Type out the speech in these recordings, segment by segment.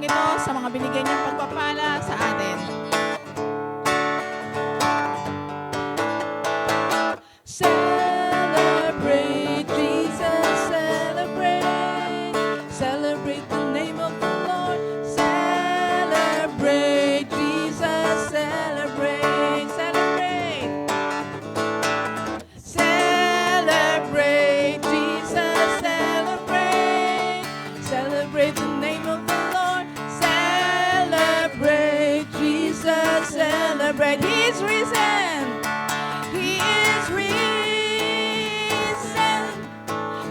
kantang ito sa mga binigay niyang pagpapala sa atin. Celebrate Jesus, celebrate. Celebrate the name of the Lord. Celebrate Jesus, celebrate. Celebrate. Celebrate Jesus, celebrate. Celebrate the name of the Lord. Celebrate Jesus, celebrate. He is risen. He is risen.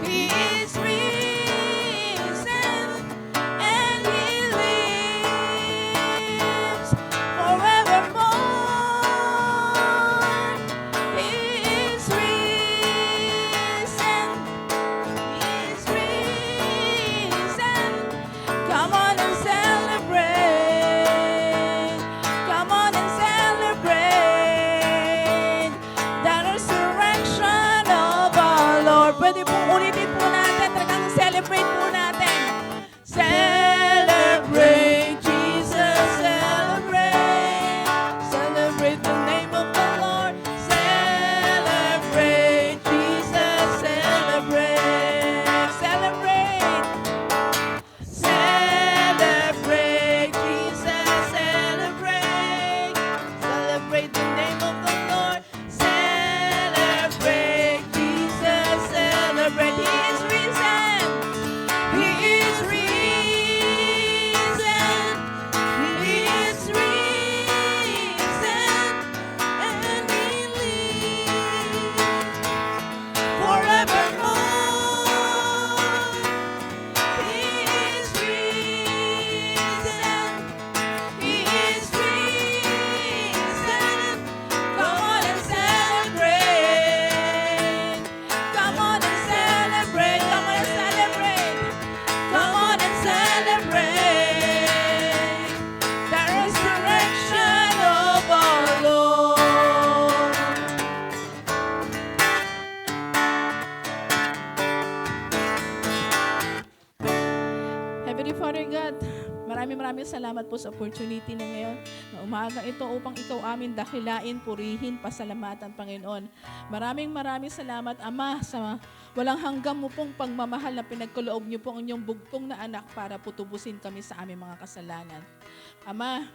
He is risen. And He lives forevermore. He is risen. He is risen. Come on and celebrate. Come on and celebrate the resurrection of our Lord. Pwede pong ulitin po natin. Talagang celebrate po natin. Celebrate Jesus, celebrate. Celebrate the name of the Lord. Celebrate Jesus, celebrate. Celebrate. Celebrate Jesus, celebrate. Celebrate the name of the Lord. Celebrate Jesus, celebrate. He is risen. He is risen. He is risen. And He lives forevermore. He is risen. He is risen. Come on and celebrate. Come on and celebrate. Come on and celebrate. Come on and celebrate the resurrection of our Lord. Heavenly Father God, maraming salamat po sa opportunity na ngayon na umagang ito upang ikaw amin dakilain, purihin, pasalamatan, Panginoon. Maraming salamat, Ama, sa walang hanggang mo pong pagmamahal na pinagkaloob niyo po ang inyong bugtong na anak para putubusin kami sa aming mga kasalanan. Ama,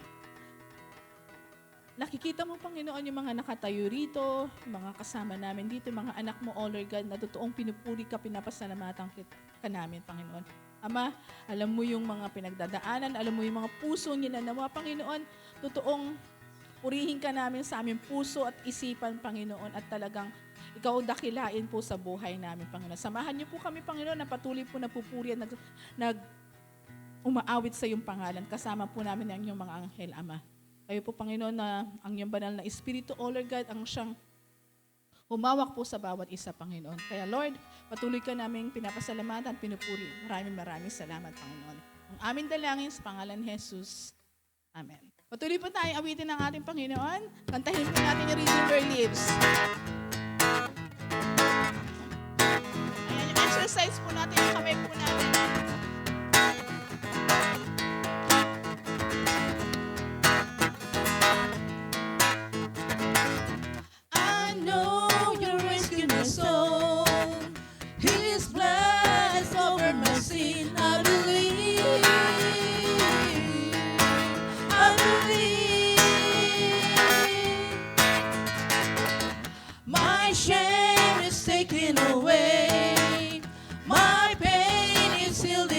nakikita mo, Panginoon, yung mga nakatayo rito, yung mga kasama namin dito, yung mga anak mo, oh Lord God, na totoong pinupuri ka, pinapasalamatan ka namin, Panginoon. Ama, alam mo yung mga pinagdadaanan, alam mo yung mga puso nila na mga Panginoon, totoong purihin ka namin sa aming puso at isipan, Panginoon, at talagang ikaw dakilain po sa buhay namin, Panginoon. Samahan niyo po kami, Panginoon, na patuloy po na pupuri at umaawit sa iyong pangalan. Kasama po namin ang inyong mga anghel, Ama. Kayo po, Panginoon, na ang iyong banal na Espiritu, O Lord God, ang siyang humawak po sa bawat isa, Panginoon. Kaya, Lord, patuloy ka naming pinapasalamatan, pinupuri. Maraming salamat, Panginoon. Ang aming dalangin sa pangalan ni Jesus. Amen. Patuloy po tayo awitin ng ating Panginoon. Kantahin po natin yung Redeemer Lives. Ayan, yung exercise po natin, yung kamay po natin. I know you rescued my soul. His blood has covered my sin. I believe. I believe. My shame is taken away. My pain is healed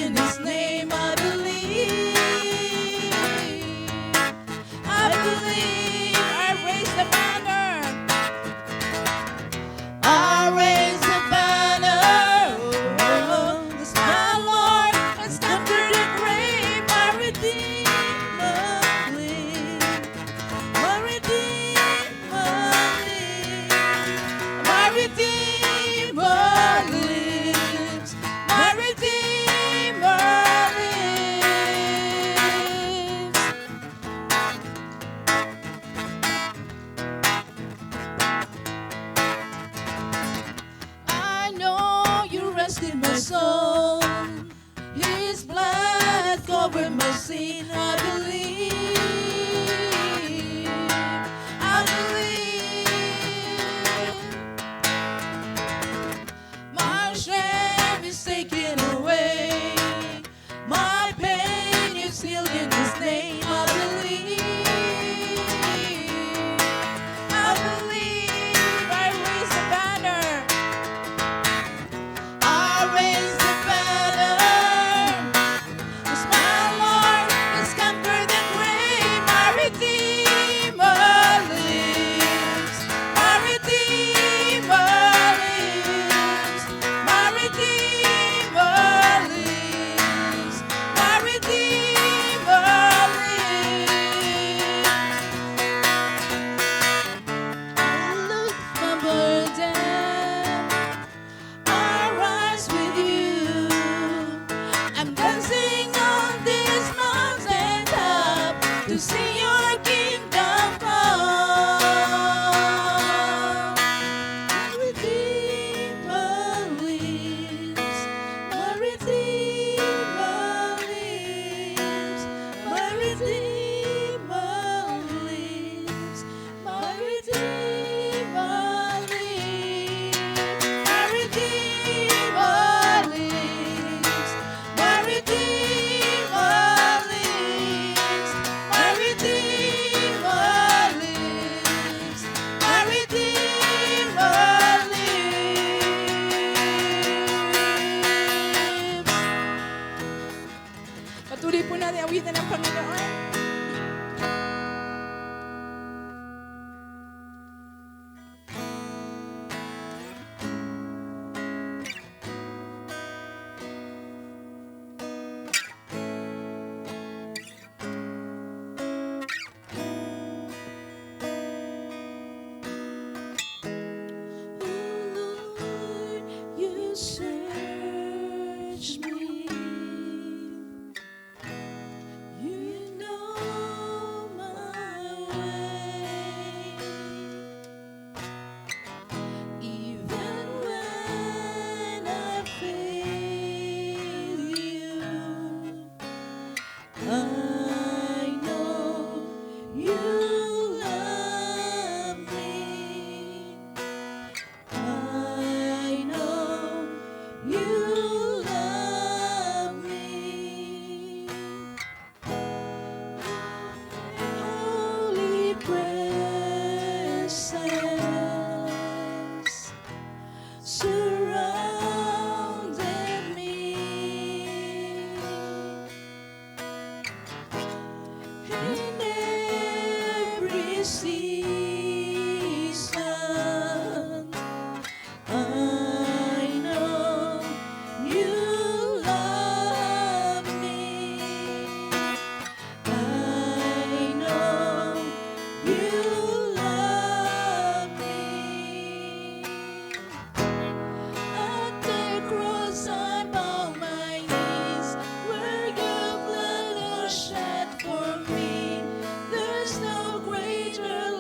I believe. My shame is taken away. My pain is healed in His name. I believe. I believe. I raise the banner. I raise the banner. 'Cause my Lord has conquered the grave. My Redeemer lives. My Redeemer lives. My Redeemer lives. My Redeemer lives. I look my burden. I rise with you. I'm dancing on this mountain top to see your kingdom come. My Redeemer lives. My Redeemer lives. My Redeemer lives. My Redeemer lives. My Redeemer lives. My Redeemer lives. My Redeemer lives. My Redeemer lives. Patuloy po natin awitan ng Panginoon. Lord, you search me. You know my way. Even when I fail you, I know you love me. I know you love me. Holy presence surrounded me. In every season, I know you love me. I know you love me. At the cross I bow my knees, where your blood was shed for me. There's no greater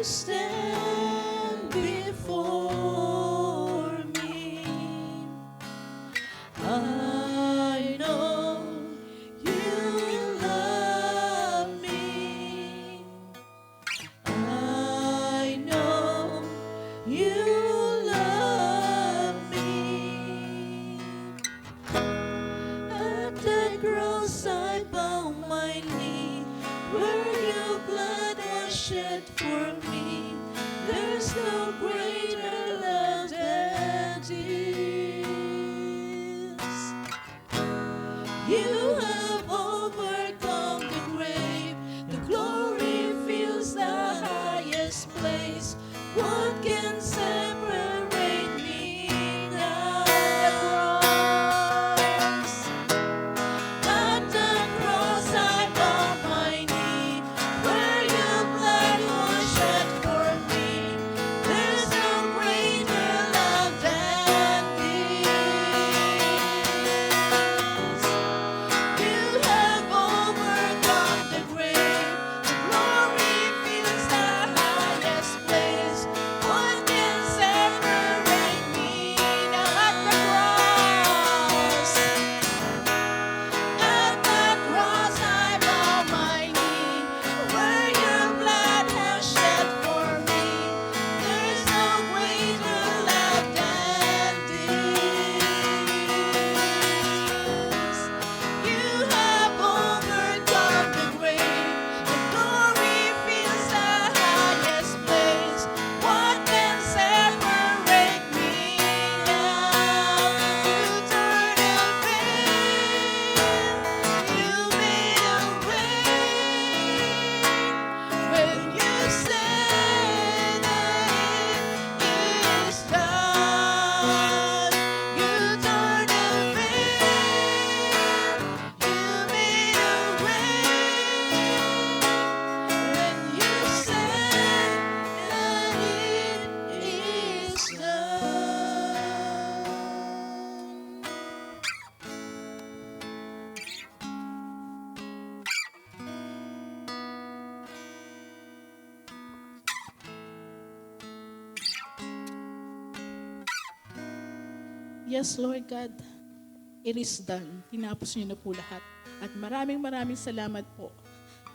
stand before me. I know you love me. I know you love me. At the cross I bow my knee, where your blood was shed for me. There's no greater love than this. You have overcome the grave. The glory fills the highest place. What can separate me now? The cross. At the cross I bow my knee, where your blood was shed for me. There's no greater love than this. You have overcome the grave. The glory fills the highest place. What can separate me now? At the cross. At the cross I bow my knee, where your blood has shed for me. There's no greater love than this. You have overcome the grave. The glory fills the highest place. What can separate me now? You turn the veil. You made a way when you said that it is done. You turned the veil. You made a way when you said that it is done. Yes, Lord God, it is done. Tinapos niyo na po lahat. At maraming salamat po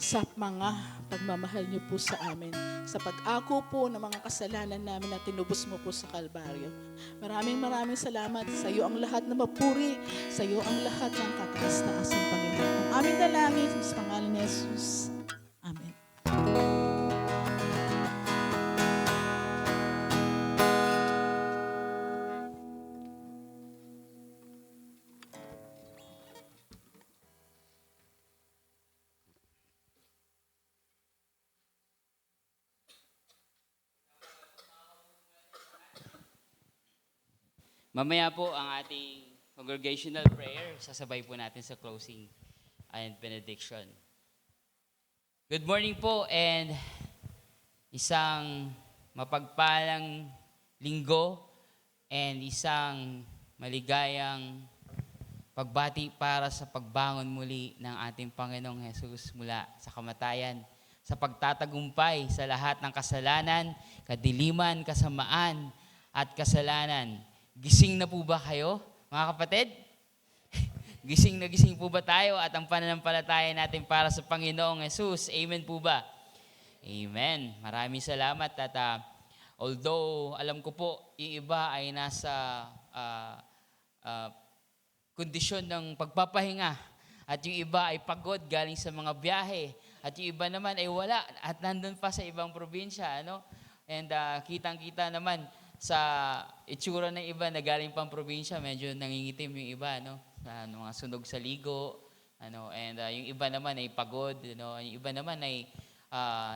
sa mga pagmamahal niyo po sa amin. Sa pag-ako po ng mga kasalanan namin na tinubos mo po sa Kalbaryo. Maraming salamat. Sa iyo ang lahat na mapuri. Sa iyo ang lahat ng kataas-taasan, Panginoon. Ang aming dalangin sa pangalan ni Jesus. Amen. Mamaya po ang ating congregational prayer. Sasabay po natin sa closing and benediction. Good morning po and isang mapagpalang linggo and isang maligayang pagbati para sa pagbangon muli ng ating Panginoong Jesus mula sa kamatayan, sa pagtatagumpay sa lahat ng kasalanan, kadiliman, kasamaan at kasalanan. Gising na po ba kayo, mga kapatid? Gising na gising po ba tayo at ang pananampalataya natin para sa Panginoong Jesus? Amen po ba? Amen. Maraming salamat at although alam ko po yung iba ay nasa kondisyon ng pagpapahinga at yung iba ay pagod galing sa mga biyahe at yung iba naman ay wala at nandun pa sa ibang probinsya, ano? And kitang-kita naman sa itsura ng iba na galing pang probinsya, medyo nangingitim yung iba, no? Mga sunog sa ligo, ano? And yung iba naman ay pagod, ano? Yung iba naman ay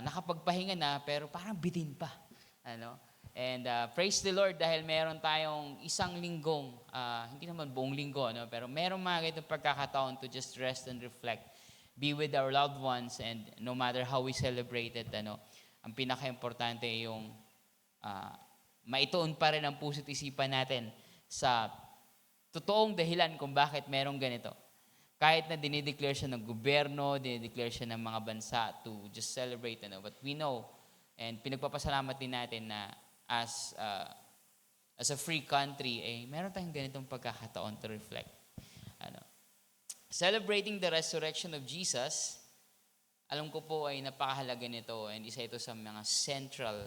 nakapagpahinga na pero parang bitin pa, ano? And praise the Lord dahil meron tayong isang linggong, hindi naman buong linggo, no? Pero meron mga ganitong pagkakataon to just rest and reflect, be with our loved ones, and no matter how we celebrate it, ano? Ang pinaka-importante yung maituon pa rin ang puso't isipan natin sa totoong dahilan kung bakit merong ganito. Kahit na dinideclare siya ng gobyerno, dinideclare siya ng mga bansa to just celebrate, ano? But we know And pinagpapasalamat din natin na as a free country, meron tayong ganitong pagkakataon to reflect. Celebrating the resurrection of Jesus, alam ko po ay napakahalaga nito and isa ito sa mga central,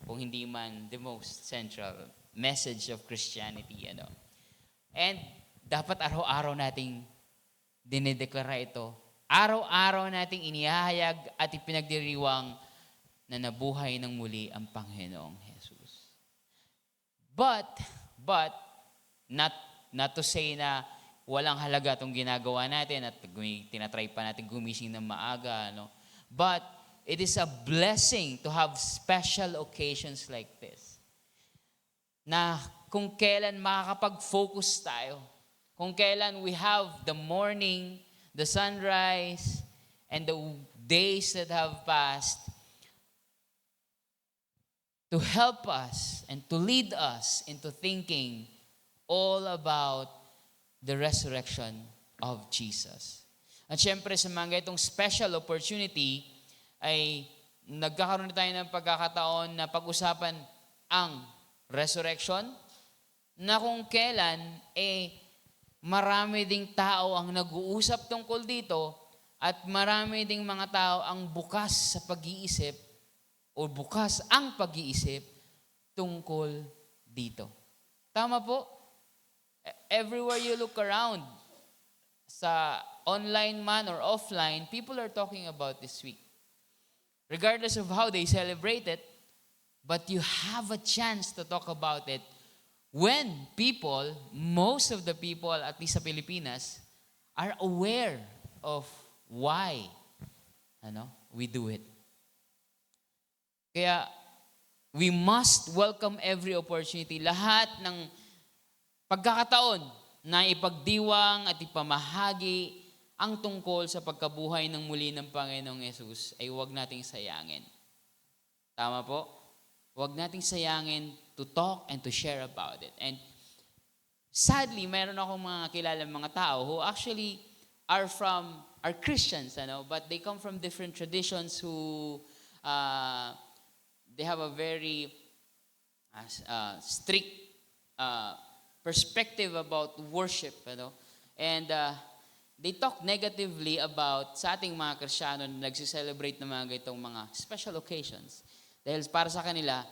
kung hindi man the most central message of Christianity. And dapat araw-araw nating dinideklara ito. Araw-araw nating inihahayag at ipinagdiriwang na nabuhay ng muli ang Panginoong Jesus. But, not to say na walang halaga itong ginagawa natin at tinatry pa natin gumising ng maaga. But, it is a blessing to have special occasions like this. Na kung kailan makakapag-focus tayo, kung kailan we have the morning, the sunrise, and the days that have passed to help us and to lead us into thinking all about the resurrection of Jesus. At syempre sa mga itong special opportunity ay nagkakaroon tayo ng pagkakataon na pag-usapan ang resurrection na kung kailan marami ding tao ang nag-uusap tungkol dito at marami ding mga tao ang bukas sa pag-iisip o bukas ang pag-iisip tungkol dito. Tama po? Everywhere you look around, sa online man or offline, people are talking about this week. Regardless of how they celebrate it, but you have a chance to talk about it when people, most of the people, at least sa Pilipinas, are aware of why we do it. Kaya, we must welcome every opportunity. Lahat ng pagkakataon na ipagdiwang at ipamahagi ang tungkol sa pagkabuhay ng muli ng Panginoong Yesus ay huwag nating sayangin. Tama po? Huwag nating sayangin to talk and to share about it. And sadly, mayroon akong mga kilalang mga tao who actually are Christians, but they come from different traditions who they have a very strict perspective about worship, and they talk negatively about sa ating mga Kristiyano na nagsiselebrate ng mga ganitong mga special occasions. Dahil para sa kanila,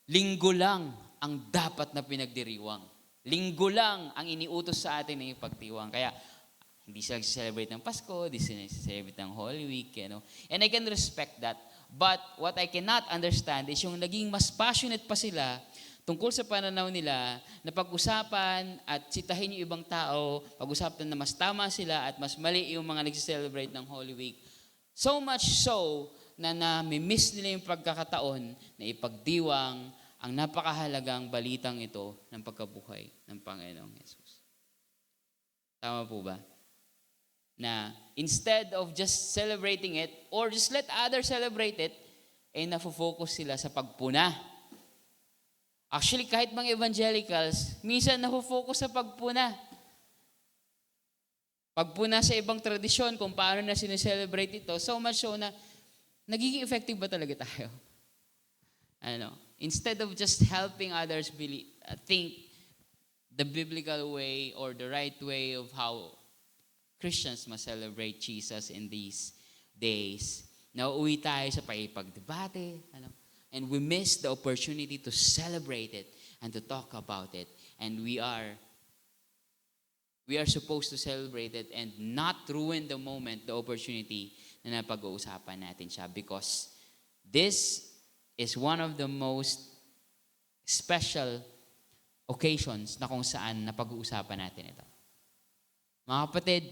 linggo lang ang dapat na pinagdiriwang. Linggo lang ang iniutos sa atin na ipagdiwang. Kaya, hindi sila nag-celebrate ng Pasko, hindi sila nag-celebrate ng Holy Week, And I can respect that. But what I cannot understand is yung naging mas passionate pa sila tungkol sa pananaw nila na pag-usapan at sitahin yung ibang tao, pag-usapan na mas tama sila at mas mali yung mga nag-celebrate ng Holy Week. So much so na nami-miss nila yung pagkakataon na ipagdiwang ang napakahalagang balitang ito ng pagkabuhay ng Panginoong Yesus. Tama po ba? Na instead of just celebrating it or just let others celebrate it, nafo-focus sila sa pagpuna. Actually, kahit mga evangelicals, minsan nafo-focus sa pagpuna. Pagpuna sa ibang tradisyon kung paano na sineselebrate ito, so much so na nagiging effective ba talaga tayo? Instead of just helping others think the biblical way or the right way of how Christians must celebrate Jesus in these days, nauuwi tayo sa paipagdebate, and we miss the opportunity to celebrate it and to talk about it. And we are supposed to celebrate it and not ruin the moment, the opportunity na napag-uusapan natin siya, because this is one of the most special occasions na kung saan napag-uusapan natin ito. Mga kapatid,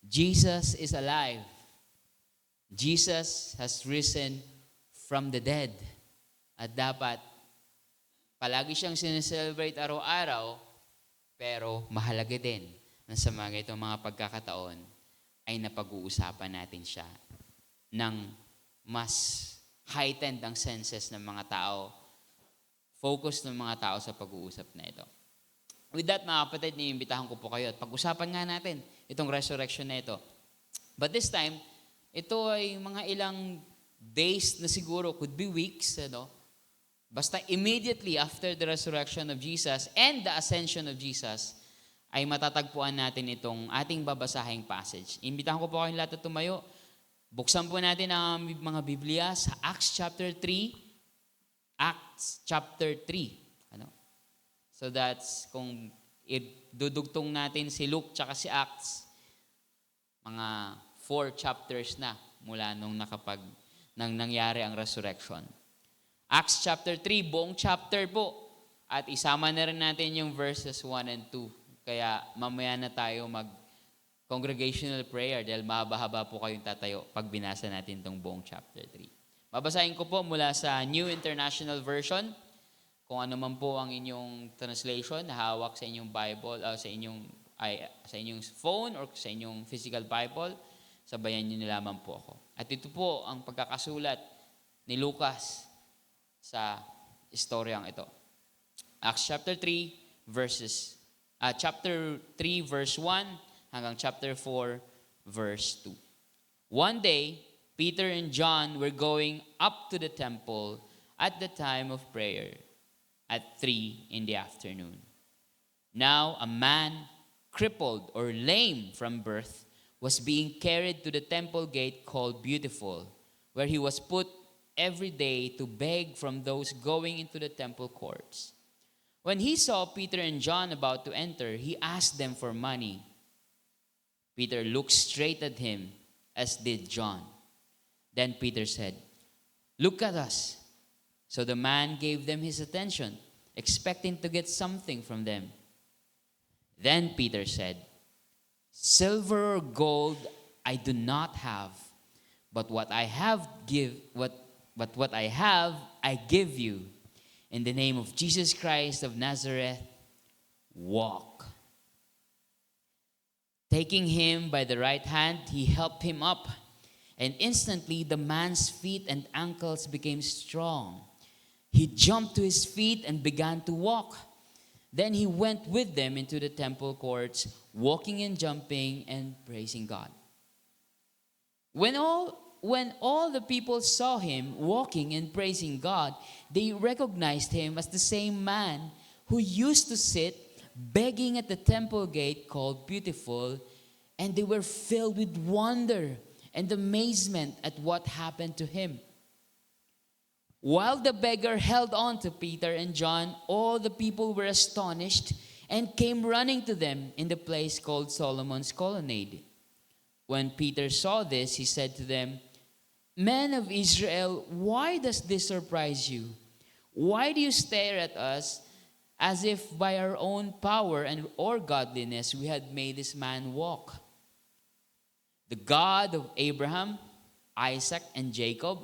Jesus is alive. Jesus has risen from the dead. At dapat, palagi siyang sineselebrate araw-araw, pero mahalaga din na sa mga itong mga pagkakataon ay napag-uusapan natin siya ng mas heightened ang senses ng mga tao, focus ng mga tao sa pag-uusap na ito. With that, mga kapatid, niimbitahan ko po kayo at pag-usapan nga natin itong resurrection na ito. But this time, ito ay mga ilang days na siguro, could be weeks, basta immediately after the resurrection of Jesus and the ascension of Jesus, ay matatagpuan natin itong ating babasahing passage. Imbitahan ko po kayong lahat na tumayo. Buksan po natin ang mga Biblia sa Acts chapter 3. Acts chapter 3. So that's kung idudugtong natin si Luke tsaka si Acts, mga 4 chapters na mula nung nang nangyari ang resurrection. Acts chapter 3, buong chapter po. At isama na rin natin yung verses 1 and 2. Kaya mamaya na tayo mag-congregational prayer dahil mahaba-haba po kayong tatayo pag binasa natin itong buong chapter 3. Babasahin ko po mula sa New International Version. Kung ano man po ang inyong translation na hawak sa inyong Bible, sa inyong phone or sa inyong physical Bible, sabayan niyo na lamang po ako. At ito po ang pagkakasulat ni Lucas sa istoryang ito. Acts chapter 3 verse 1 hanggang chapter 4 verse 2. One day, Peter and John were going up to the temple at the time of prayer at 3 in the afternoon. Now, a man crippled or lame from birth was being carried to the temple gate called Beautiful, where he was put every day to beg from those going into the temple courts. When he saw Peter and John about to enter, he asked them for money. Peter looked straight at him, as did John. Then Peter said, "Look at us." So the man gave them his attention, expecting to get something from them. Then Peter said, "Silver or gold I do not have, but what I have I give you. In the name of Jesus Christ of Nazareth, walk." Taking him by the right hand, he helped him up, and instantly the man's feet and ankles became strong. He jumped to his feet and began to walk. Then he went with them into the temple courts, walking and jumping and praising God. When all the people saw him walking and praising God, they recognized him as the same man who used to sit begging at the temple gate called Beautiful, and they were filled with wonder and amazement at what happened to him. While the beggar held on to Peter and John, all the people were astonished and came running to them in the place called Solomon's Colonnade. When Peter saw this, he said to them, "Men of Israel, why does this surprise you? Why do you stare at us as if by our own power or godliness we had made this man walk? The God of Abraham, Isaac, and Jacob,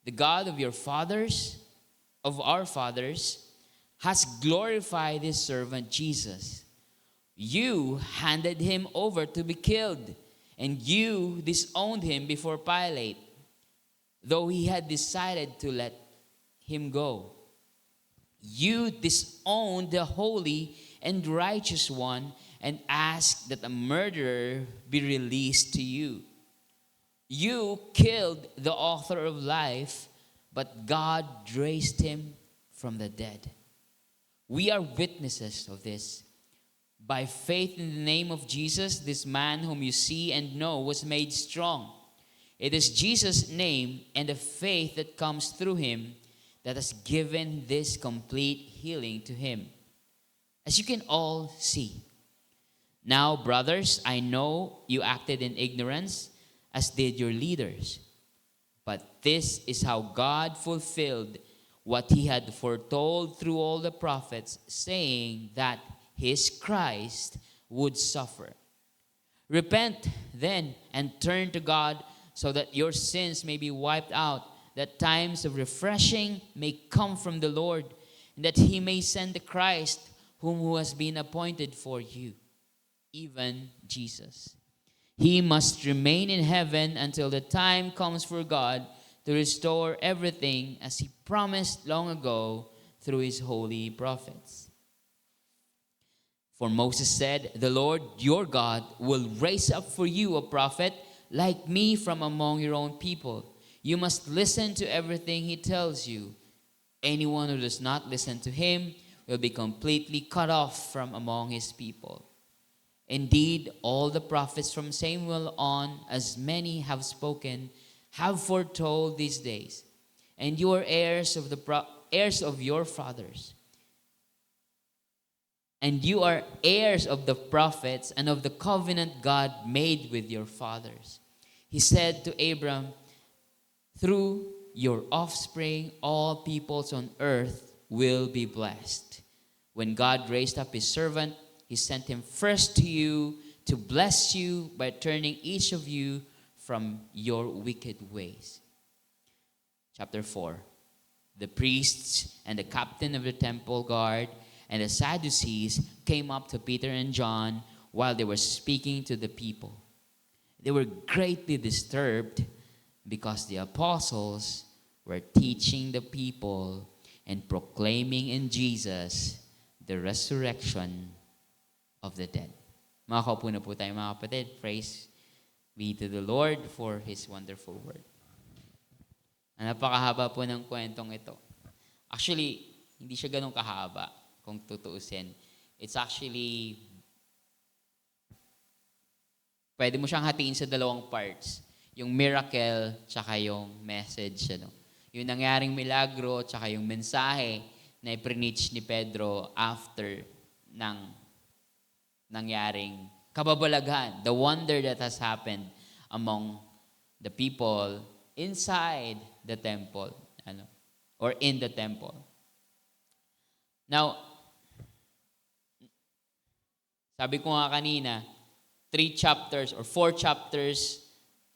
the God of our fathers, has glorified his servant Jesus. You handed him over to be killed, and you disowned him before Pilate, though he had decided to let him go. You disowned the holy and righteous one and asked that a murderer be released to you. You killed the author of life, but God raised him from the dead. We are witnesses of this. By faith in the name of Jesus, this man whom you see and know was made strong. It is Jesus' name and the faith that comes through him that has given this complete healing to him, as you can all see. Now, brothers, I know you acted in ignorance, as did your leaders. But this is how God fulfilled what he had foretold through all the prophets, saying that his Christ would suffer. Repent then and turn to God so that your sins may be wiped out, that times of refreshing may come from the Lord, and that he may send the Christ who has been appointed for you, even Jesus. He must remain in heaven until the time comes for God to restore everything as he promised long ago through his holy prophets. For Moses said, "The Lord your God will raise up for you a prophet like me from among your own people. You must listen to everything he tells you. Anyone who does not listen to him will be completely cut off from among his people. Indeed, all the prophets from Samuel on, as many have spoken, have foretold these days. And you are heirs of heirs of your fathers. And you are heirs of the prophets and of the covenant God made with your fathers. He said to Abram, through your offspring, all peoples on earth will be blessed. When God raised up his servant, he sent him first to you to bless you by turning each of you from your wicked ways. Chapter 4. The priests and the captain of the temple guard and the Sadducees came up to Peter and John while they were speaking to the people. They were greatly disturbed because the apostles were teaching the people and proclaiming in Jesus the resurrection of the dead. Makakaupo na po tayo mga kapatid. Praise be to the Lord for His wonderful word. Napakahaba po ng kwentong ito. Actually, hindi siya ganun kahaba kung tutuusin. It's actually, pwede mo siyang hatiin sa dalawang parts. Yung miracle, tsaka yung message. Yung nangyaring milagro, tsaka yung mensahe na i-preach ni Pedro after ng nangyaring kababalaghan, the wonder that has happened among the people inside the temple, or in the temple. Now, sabi ko nga kanina, 3 chapters or 4 chapters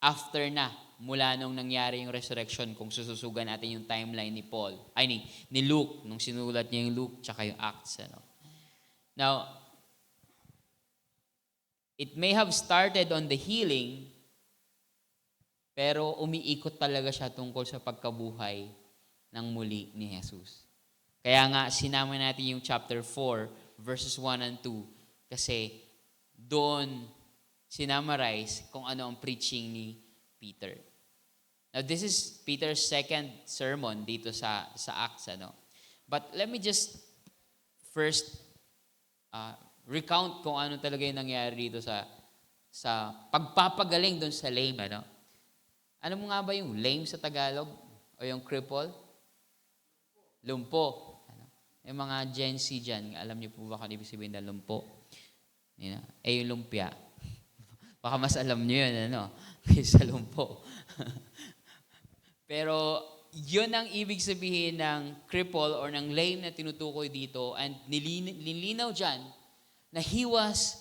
after na mula nung nangyari yung resurrection, kung sususugan natin yung timeline ni Paul, ni Luke, nung sinulat niya yung Luke tsaka yung Acts. Now, it may have started on the healing, pero umiikot talaga siya tungkol sa pagkabuhay ng muli ni Jesus. Kaya nga, sinama natin yung chapter 4, verses 1 and 2, kasi doon sinamarize kung ano ang preaching ni Peter. Now, this is Peter's second sermon dito sa Acts. But let me just first recount kung ano talaga yung nangyari dito sa pagpapagaling doon sa lame. Ano mo nga ba yung lame sa Tagalog? O yung cripple? Lumpo. Yung mga Gen Z dyan, alam niyo po ba kung ibig sabihin na lumpo? Yung lumpia. Baka mas alam niyo yun, kaysa lumpo. Pero yun ang ibig sabihin ng cripple or ng lame na tinutukoy dito, and nilinaw dyan na he was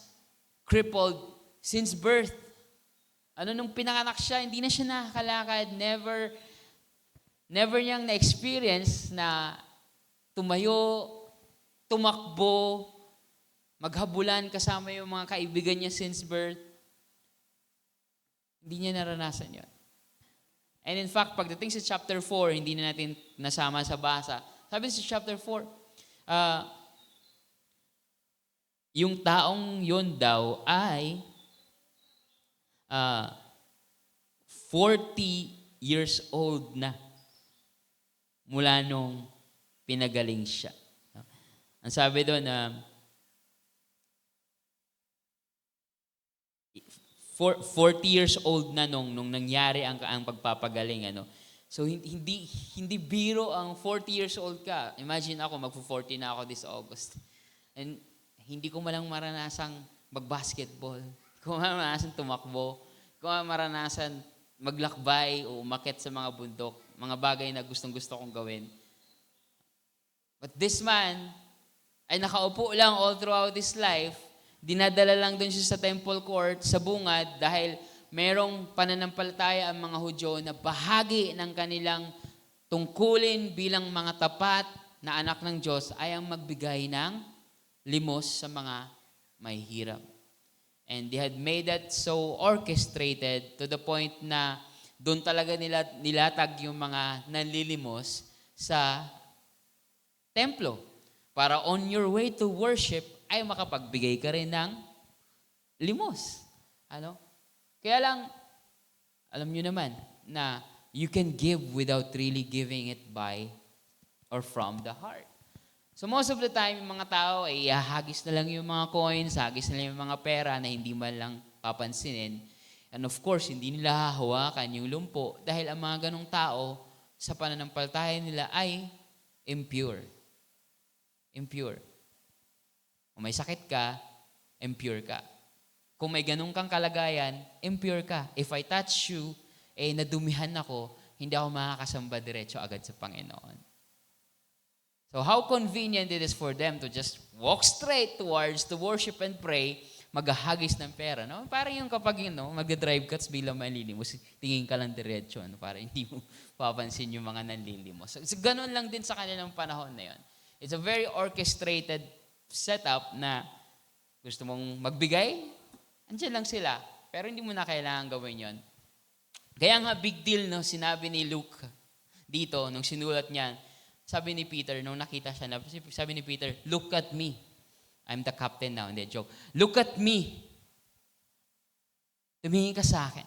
crippled since birth. Nung pinanganak siya, hindi na siya nakakalakad. Never niyang na-experience na tumayo, tumakbo, maghabulan kasama yung mga kaibigan niya since birth. Hindi niya naranasan yun. And in fact, pagdating sa chapter 4, hindi na natin nasama sa basa. Sabi sa chapter 4, yung taong yun daw ay 40 years old na mula nung pinagaling siya. Ang sabi doon, 40 years old na nung nangyari ang pagpapagaling. So hindi biro ang 40 years old ka. Imagine ako, magpo-40 na ako this August. And hindi ko malang maranasang mag-basketball. Kung maranasan tumakbo, kung maranasan maglakbay o umakyat sa mga bundok, mga bagay na gustong-gusto kong gawin. But this man ay nakaupo lang all throughout his life, dinadala lang doon siya sa temple court, sa bungad, dahil merong pananampalataya ang mga Hudyo na bahagi ng kanilang tungkulin bilang mga tapat na anak ng Diyos ay ang magbigay ng limos sa mga may hirap. And they had made that so orchestrated to the point na doon talaga nilatag yung mga nanlilimos sa templo. Para on your way to worship, ay makapagbigay ka rin ng limos. Kaya lang, alam nyo naman na you can give without really giving it by or from the heart. So most of the time, yung mga tao ay hagis na lang yung mga coins, hagis na lang yung mga pera na hindi man lang papansinin. And of course, hindi nila hahawakan yung lumpo dahil ang mga ganong tao sa pananampalataya nila ay impure. Impure. Kung may sakit ka, impure ka. Kung may ganong kang kalagayan, impure ka. If I touch you, nadumihan ako, hindi ako makakasamba diretso agad sa Panginoon. So how convenient it is for them to just walk straight towards to worship and pray, maghahagis ng pera. No? Parang yung kapag mag-drive ka, bilang manlilimos, tingin ka lang diretso, para hindi mo papansin yung mga nanlilimos. So ganun lang din sa kanilang panahon na yun. It's a very orchestrated setup na gusto mong magbigay, andyan lang sila. Pero hindi mo na kailangan gawin yon. Kaya nga big deal, no, sinabi ni Luke dito, nung sinulat niya, sabi ni Peter, nung nakita siya, sabi ni Peter, look at me. I'm the captain now, hindi, joke. Look at me. Tumingin ka sa akin.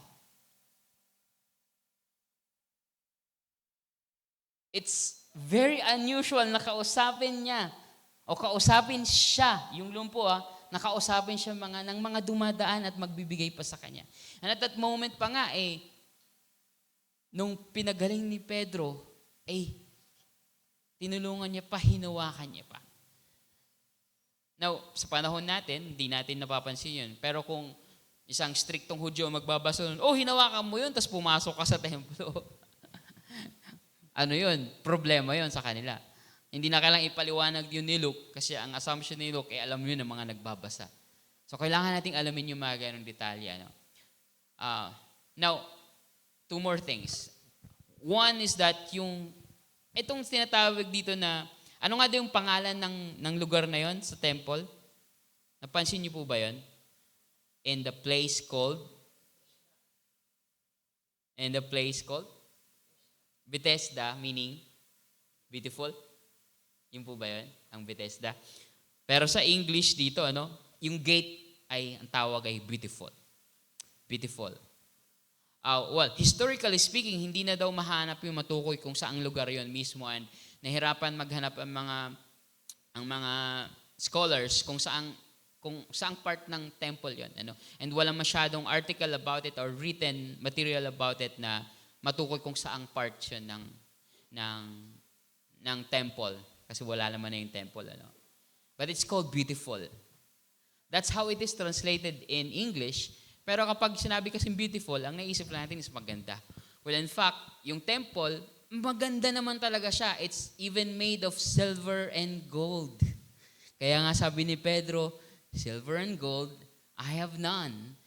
It's very unusual na kausapin niya, o kausapin siya, yung lumpo nakausapin siya ng mga dumadaan at magbibigay pa sa kanya. And at that moment pa nga, nung pinagaling ni Pedro, tinulungan niya pa, hinawakan niya pa. Now, sa panahon natin, hindi natin napapansin yun. Pero kung isang striktong Hudyo magbabaso nun, hinawakan mo yun, tapos pumasok ka sa templo. Ano yun? Problema yun sa kanila. Hindi na kailangang ipaliwanag yun ni Luke, kasi ang assumption ni Luke, alam yun ng mga nagbabasa. So, kailangan nating alamin yung mga ganong detalye. Now, two more things. One is that itong tinatawag dito na, ano nga daw yung pangalan ng lugar na yon sa temple? Napansin niyo po ba yon? In the place called Bethesda, meaning beautiful. Yun po ba yun? Ang Bethesda. Pero sa English dito, yung gate ang tawag ay beautiful. Beautiful. Historically speaking, hindi na daw mahanap yung matukoy kung saang lugar yon mismo, and nahirapan maghanap ang mga scholars kung saang part ng temple yon. And walang masyadong article about it or written material about it na matukoy kung saang part yun ng temple, kasi wala naman na yung temple. But it's called beautiful. That's how it is translated in English. Pero kapag sinabi kasing beautiful, ang naisip natin is maganda. Well, in fact, yung temple, maganda naman talaga siya. It's even made of silver and gold. Kaya nga sabi ni Pedro, silver and gold, I have none.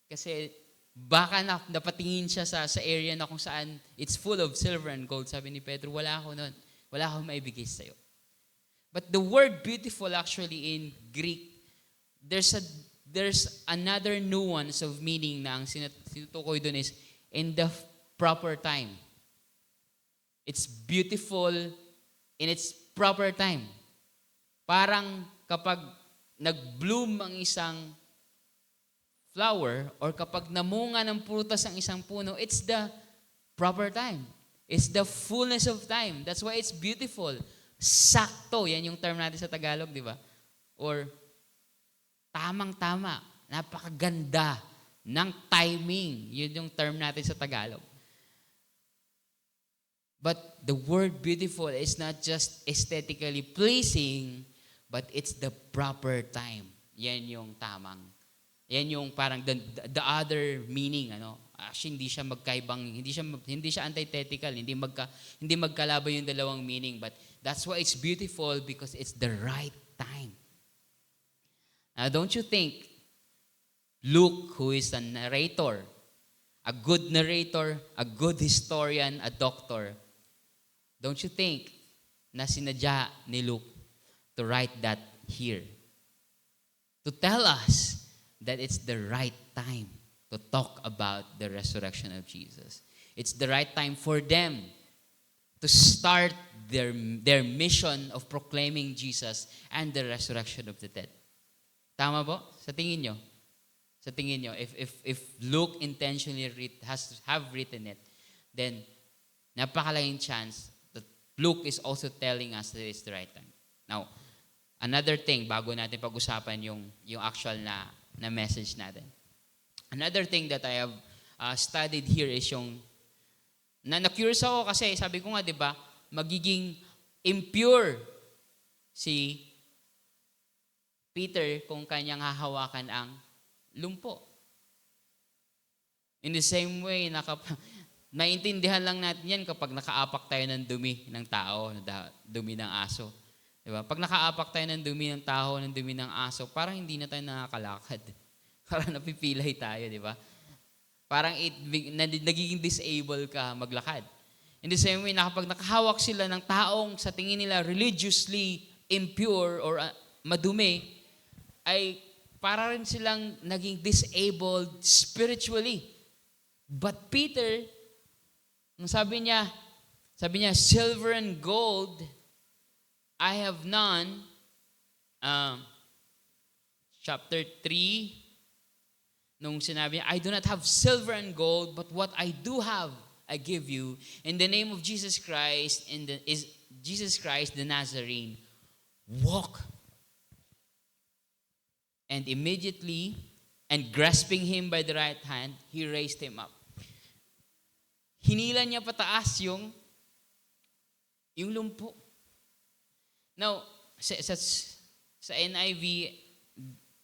Kasi baka napatingin siya sa area na kung saan it's full of silver and gold. Sabi ni Pedro, wala ako nun. Wala akong maibigay sa'yo. But the word beautiful actually in Greek, there's another nuance of meaning na ang sinutukoy doon is in the proper time. It's beautiful in its proper time. Parang kapag nag-bloom ang isang flower or kapag namunga ng prutas ang isang puno, it's the proper time. It's the fullness of time. That's why it's beautiful. Sakto, yan yung term natin sa Tagalog, di ba? Or tamang-tama, napakaganda ng timing. Yun yung term natin sa Tagalog. But the word beautiful is not just aesthetically pleasing, but it's the proper time. Yan yung tamang. Yan yung parang the other meaning. Actually, hindi siya magkaibang, hindi siya antithetical, hindi magkalabay yung dalawang meaning, but that's why it's beautiful, because it's the right time. Now, don't you think Luke, who is a narrator, a good narrator, a good historian, a doctor, don't you think na sinadya ni Luke to write that here? To tell us that it's the right time to talk about the resurrection of Jesus. It's the right time for them to start their mission of proclaiming Jesus and the resurrection of the dead. Tama po? Sa tingin nyo? Sa tingin nyo, if Luke intentionally have written it, then napakalaking chance that Luke is also telling us that it's the right time. Now, another thing, bago natin pag-usapan yung actual na message natin. Another thing that I have studied here is yung, na-curious ako kasi, sabi ko nga, di ba, magiging impure si Peter kung kanyang hahawakan ang lumpo. In the same way, naiintindihan lang natin yan kapag nakaapak tayo ng dumi ng tao, dumi ng aso. Diba? Pag nakaapak tayo ng dumi ng tao, ng dumi ng aso, parang hindi na tayo nakakalakad. Parang napipilay tayo, di ba? Parang nagiging disable ka maglakad. In the same way, kapag nakahawak sila ng taong sa tingin nila religiously impure or madumi, ay para rin silang naging disabled spiritually. But Peter, sabi niya, silver and gold, I have none. Chapter 3, nung sinabi niya, I do not have silver and gold, but what I do have, I give you. In the name of Jesus Christ, Jesus Christ the Nazarene, walk. And immediately, and grasping him by the right hand, he raised him up. Hinila niya pataas yung lumpo. Now, sa NIV,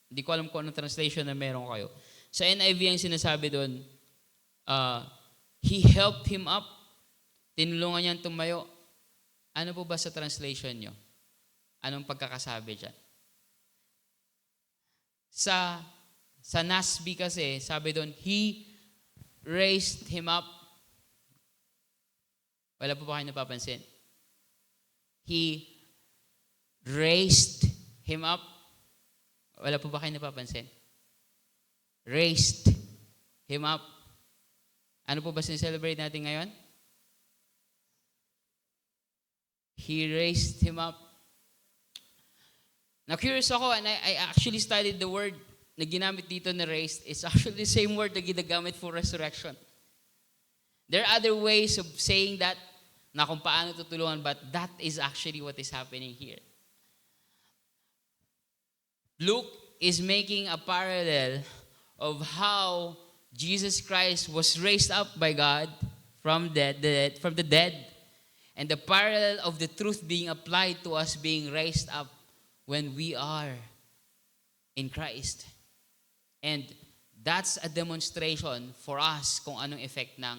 di ko alam kung anong translation na meron kayo. Sa NIV ang sinasabi doon, he helped him up. Tinulungan niyang tumayo. Ano po ba sa translation niyo? Anong pagkakasabi dyan? Sa NASB kasi, sabi doon, he raised him up. Wala po ba kayo napapansin? He raised him up. Wala po ba kayo napapansin? Raised him up. Ano po ba sincelebrate natin ngayon? He raised him up. Now, curious ako, and I actually studied the word na ginamit dito na raised. It's actually the same word na ginagamit for resurrection. There are other ways of saying that, na kung paano tutulungan, but that is actually what is happening here. Luke is making a parallel of how Jesus Christ was raised up by God from the dead, and the parallel of the truth being applied to us being raised up when we are in Christ. And that's a demonstration for us kung anong effect ng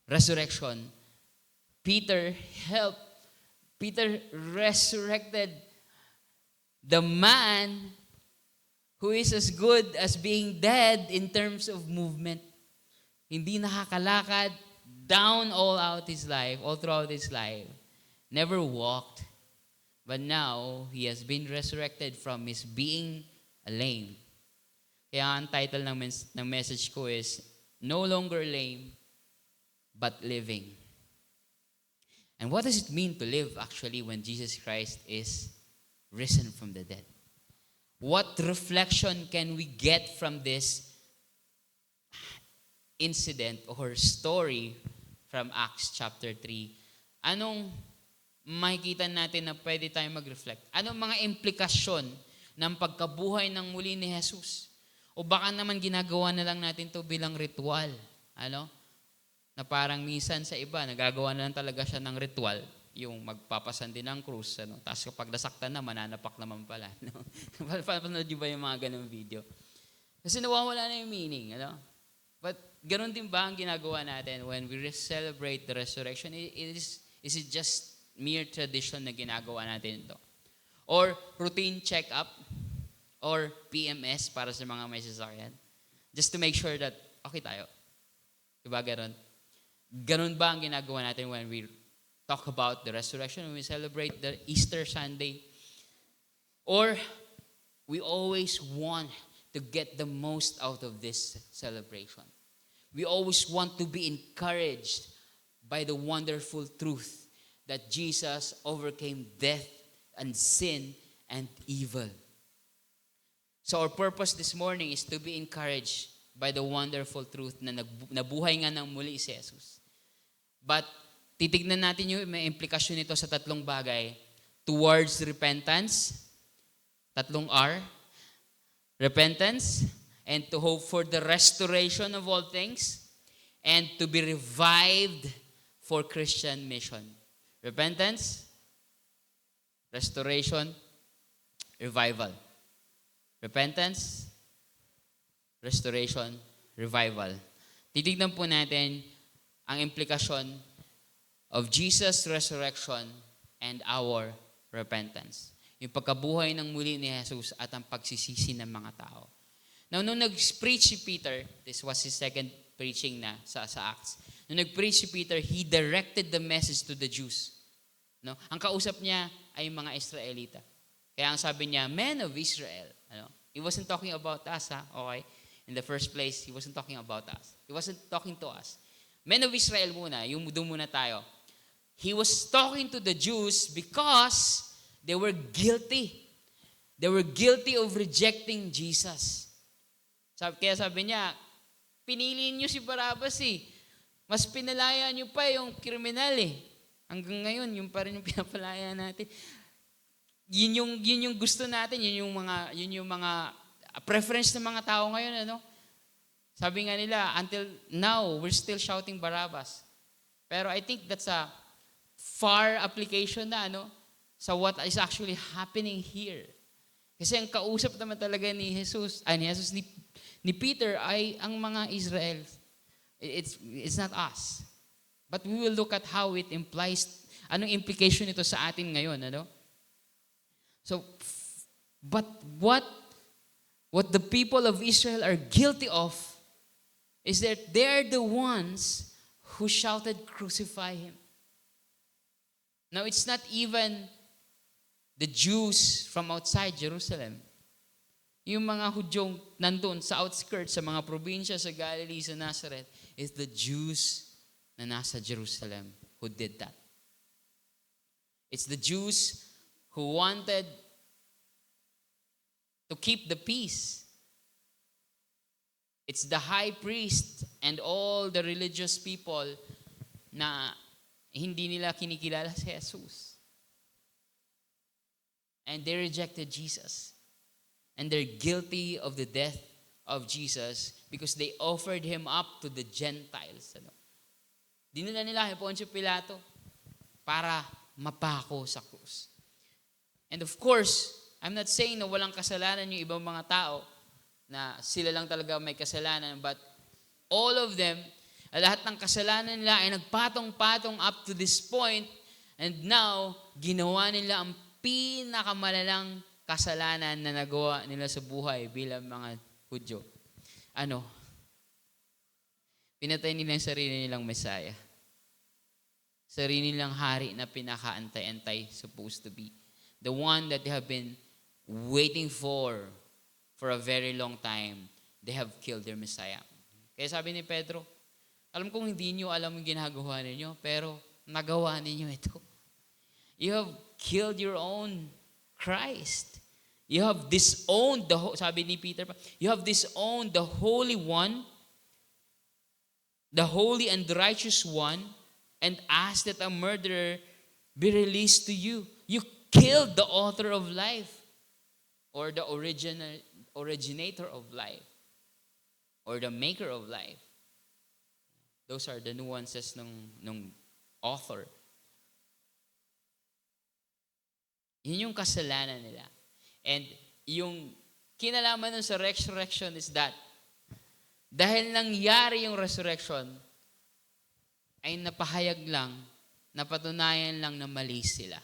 resurrection. Peter resurrected the man who is as good as being dead in terms of movement. Hindi nakakalakad, down all throughout his life. Never walked. But now, he has been resurrected from his being lame. Kaya ang title ng message ko is, No Longer Lame, but Living. And what does it mean to live actually when Jesus Christ is risen from the dead? What reflection can we get from this incident or story from Acts chapter 3? Anong makikita natin na pwede tayong mag-reflect? Anong mga implikasyon ng pagkabuhay ng muli ni Jesus? O baka naman ginagawa na lang natin to bilang ritual? Na parang minsan sa iba, nagagawa na lang talaga siya ng ritual, yung magpapasandi ng krus, tapos kapag nasaktan na, mananapak naman pala. Papanood niyo ba yung mga ganong video? Kasi nawawala na yung meaning. But ganon din ba ang ginagawa natin when we celebrate the resurrection? Is it just mere tradition na ginagawa natin ito? Or routine check-up? Or PMS para sa mga may sasakyan? Just to make sure that okay tayo. Diba ganon? Ganon ba ang ginagawa natin when we talk about the resurrection, when we celebrate the Easter Sunday? Or we always want to get the most out of this celebration. We always want to be encouraged by the wonderful truth that Jesus overcame death and sin and evil. So our purpose this morning is to be encouraged by the wonderful truth na nabuhay nga ng muli si Jesus. But titignan natin yung may implikasyon nito sa tatlong bagay. Towards repentance, tatlong R, repentance, and to hope for the restoration of all things, and to be revived for Christian mission. Repentance, restoration, revival. Repentance, restoration, revival. Titignan po natin ang implikasyon of Jesus' resurrection and our repentance. Yung pagkabuhay ng muli ni Jesus at ang pagsisisi ng mga tao. Now, nung nag-preach si Peter, this was his second preaching na sa Acts. Nung nag-preach si Peter, he directed the message to the Jews. No? Ang kausap niya ay mga Israelita. Kaya ang sabi niya, men of Israel. He wasn't talking about us, okay? In the first place, he wasn't talking about us. He wasn't talking to us. Men of Israel muna, yung doon muna tayo. He was talking to the Jews because they were guilty. They were guilty of rejecting Jesus. Kaya sabi niya, pinili niyo si Barabbas eh. Mas pinalaya niyo pa yung kriminal eh. Hanggang ngayon, yung pa rin yung pinapalaya natin. Yun yung gusto natin, yun yung mga preference ng mga tao ngayon, ano? Sabi nga nila, until now, we're still shouting Barabbas. Pero I think that's a far application na, sa what is actually happening here. Kasi ang kausap naman talaga ni Peter ay ang mga Israel. It's not us. But we will look at how it implies, anong implication nito sa atin ngayon, So, but what the people of Israel are guilty of is that they're the ones who shouted, "Crucify him." Now, it's not even the Jews from outside Jerusalem. Yung mga Hudyong nandun sa outskirts, sa mga probinsya, sa Galilee, sa Nazareth, is the Jews na nasa Jerusalem who did that. It's the Jews who wanted to keep the peace. It's the high priest and all the religious people na hindi nila kinikilala si Jesus. And they rejected Jesus. And they're guilty of the death of Jesus because they offered him up to the Gentiles. Dinala nila kay Poncio Pilato para mapako sa krus. And of course, I'm not saying na walang kasalanan yung ibang mga tao, na sila lang talaga may kasalanan, but all of them, lahat ng kasalanan nila ay nagpatong-patong up to this point, and now, ginawa nila ang pinakamalalang kasalanan na nagawa nila sa buhay bilang mga Hudyo. Pinatay nila yung sarili nilang Messiah. Sarili nilang hari na pinakaantay-antay supposed to be. The one that they have been waiting for a very long time. They have killed their Messiah. Kaya sabi ni Pedro, alam kong hindi nyo alam yung ginagawa ninyo, pero nagawa ninyo ito. You have killed your own Christ. You have disowned sabi ni Peter, you have disowned the Holy One, the Holy and Righteous One, and asked that a murderer be released to you. You killed the author of life, or the originator of life, or the maker of life. Those are the nuances ng author. Yun yung kasalanan nila. And yung kinalaman nun sa resurrection is that dahil nangyari yung resurrection, ay napahayag lang, napatunayan lang na mali sila.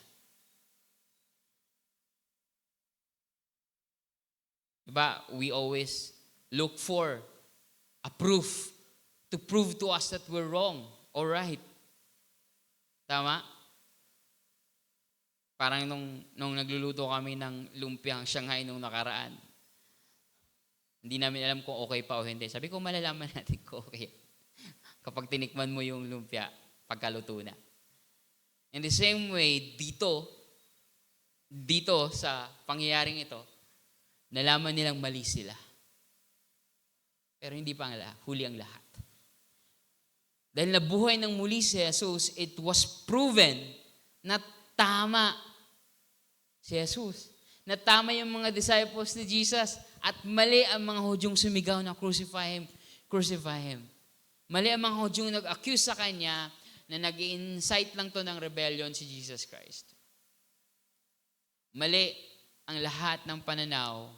Diba? We always look for a proof to prove to us that we're wrong or right. Tama? Parang nung nagluluto kami ng lumpiang Shanghai nung nakaraan. Hindi namin alam kung okay pa o hindi. Sabi ko, malalaman natin kung okay. Kapag tinikman mo yung lumpia, pagkaluto na. In the same way, dito sa pangyayaring ito, nalaman nilang mali sila. Pero hindi pa huli ang lahat. Dahil nabuhay ng muli si Jesus, it was proven na tama si Jesus. Na tama yung mga disciples ni Jesus at mali ang mga Hudyong sumigaw na crucify Him, crucify Him. Mali ang mga Hudyong nag-accuse sa Kanya na nag-incite lang to ng rebellion si Jesus Christ. Mali ang lahat ng pananaw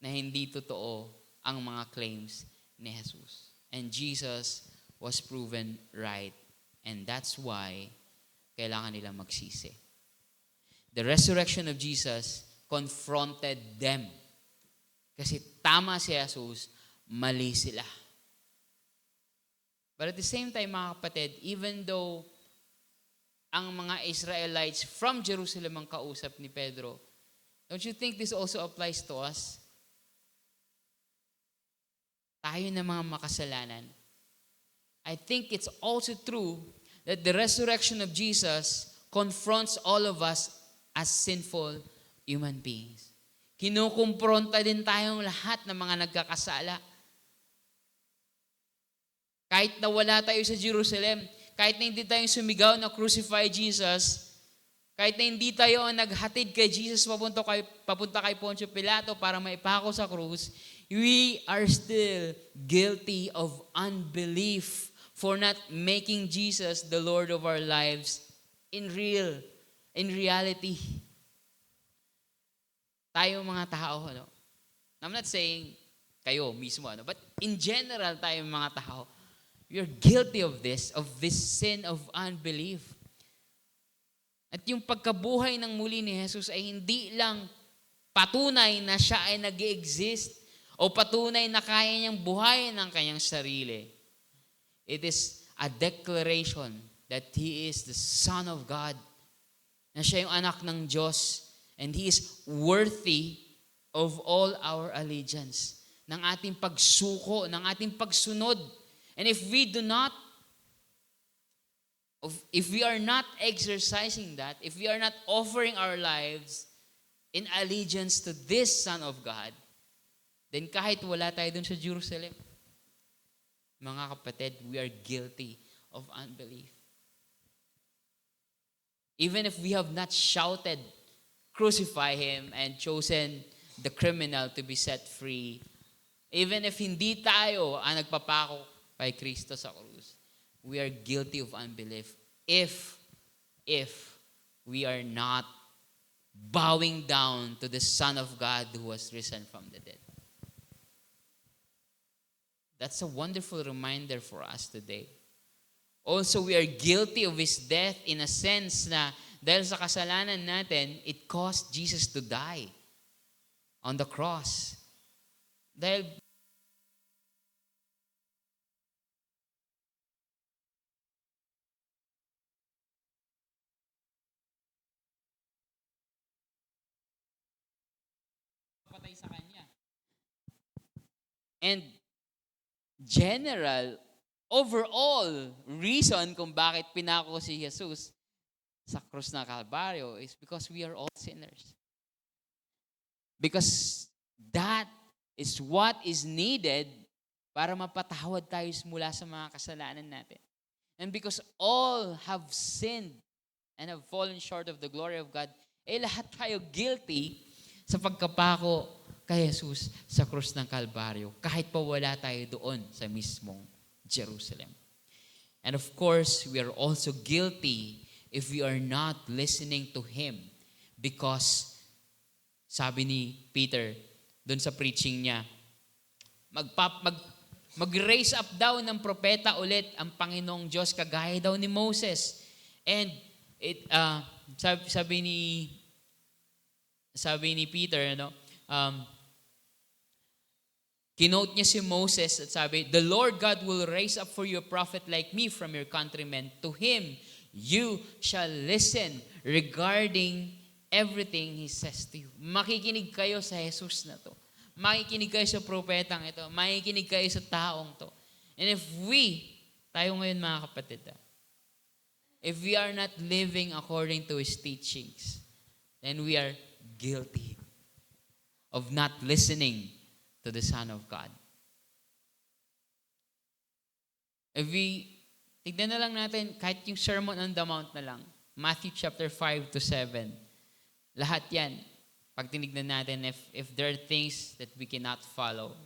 na hindi totoo ang mga claims ni Jesus. And Jesus was proven right. And that's why kailangan nilang magsisi. The resurrection of Jesus confronted them. Kasi tama si Jesus, mali sila. But at the same time, mga kapatid, even though ang mga Israelites from Jerusalem ang kausap ni Pedro, don't you think this also applies to us? Tayo na mga makasalanan. I think it's also true that the resurrection of Jesus confronts all of us as sinful human beings. Kinukumpronta din tayong lahat ng mga nagkakasala. Kahit na wala tayo sa Jerusalem, kahit na hindi tayo sumigaw na crucify Jesus, kahit na hindi tayo ang naghatid kay Jesus papunta kay Poncio Pilato para maipako sa krus, we are still guilty of unbelief for not making Jesus the Lord of our lives in reality. Tayo mga tao, I'm not saying kayo mismo, but in general tayo mga tao, we are guilty of this sin of unbelief. At yung pagkabuhay ng muli ni Jesus ay hindi lang patunay na siya ay nag-exist o patunay na kaya niyang buhayin ang kanyang sarili. It is a declaration that He is the Son of God, na siya yung anak ng Diyos, and He is worthy of all our allegiance, ng ating pagsuko, ng ating pagsunod. And if we are not exercising that, if we are not offering our lives in allegiance to this Son of God, then kahit wala tayo dun sa Jerusalem, mga kapatid, we are guilty of unbelief. Even if we have not shouted, crucify Him, and chosen the criminal to be set free, even if hindi tayo ang nagpapako kay Kristo sa krus, we are guilty of unbelief if we are not bowing down to the Son of God who was risen from the dead. That's a wonderful reminder for us today. Also, we are guilty of His death in a sense na dahil sa kasalanan natin, it caused Jesus to die on the cross. Dahil patay sa Kanya. And overall reason kung bakit pinako si Jesus sa krus ng Kalbaryo is because we are all sinners. Because that is what is needed para mapatawad tayo mula sa mga kasalanan natin. And because all have sinned and have fallen short of the glory of God, lahat tayo guilty sa pagkapako kay Jesus sa krus ng Kalbaryo, kahit pa wala tayo doon sa mismong Jerusalem. And of course, we are also guilty if we are not listening to Him, because sabi ni Peter doon sa preaching niya, mag-raise up daw ng propeta ulit ang Panginoong Diyos kagaya daw ni Moses. And sabi ni Peter, kinote niya si Moses at sabi, "The Lord God will raise up for you a prophet like me from your countrymen. To him you shall listen regarding everything he says to you." Makikinig kayo sa Jesus na to. Makikinig kayo sa propetang ito. Makikinig kayo sa taong to. And if tayo ngayon mga kapatid, if we are not living according to His teachings, then we are guilty of not listening to the Son of God. If we Tignan na lang natin, kahit yung Sermon on the Mount na lang, Matthew chapter 5 to 7, lahat yan, pag tinignan natin, if there are things that we cannot follow,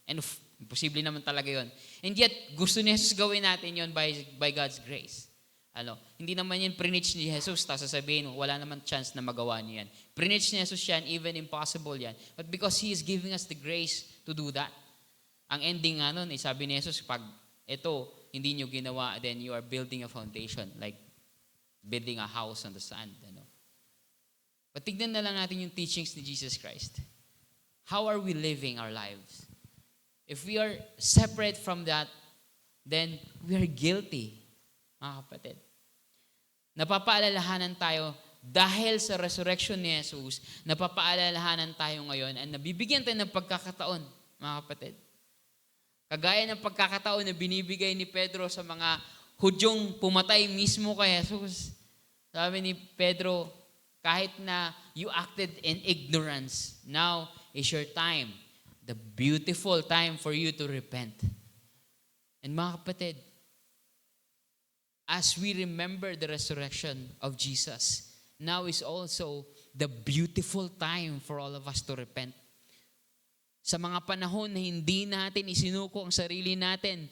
and imposible naman talaga yon. And yet, gusto ni Jesus gawin natin yon by God's grace. Hindi naman yan preach ni Jesus, tapos sasabihin, wala naman chance na magawa niya yan. Preach ni Jesus yan, even impossible yan. But because He is giving us the grace to do that. Ang ending nga nun, sabi ni Jesus, pag ito, hindi nyo ginawa, then you are building a foundation, like building a house on the sand. But tignan na lang natin yung teachings ni Jesus Christ. How are we living our lives? If we are separate from that, then we are guilty, mga kapatid. Napapaalalahanan tayo dahil sa resurrection ni Jesus, napapaalalahanan tayo ngayon at nabibigyan tayo ng pagkakataon, mga kapatid. Kagaya ng pagkakataon na binibigay ni Pedro sa mga Hudyong pumatay mismo kay Jesus. Sabi ni Pedro, kahit na you acted in ignorance, now is your time, the beautiful time for you to repent. And mga kapatid, as we remember the resurrection of Jesus, now is also the beautiful time for all of us to repent. Sa mga panahon na hindi natin isinuko ang sarili natin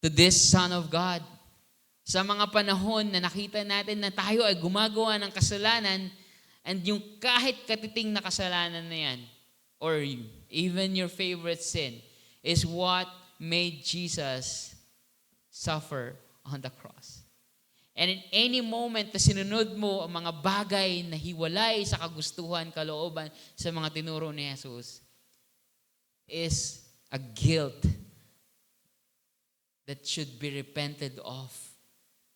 to this Son of God, sa mga panahon na nakita natin na tayo ay gumagawa ng kasalanan, and yung kahit katiting na kasalanan na yan, or even your favorite sin, is what made Jesus suffer on the cross. And in any moment na sinunod mo ang mga bagay na hiwalay sa kagustuhan, kalooban sa mga tinuro ni Jesus, is a guilt that should be repented of.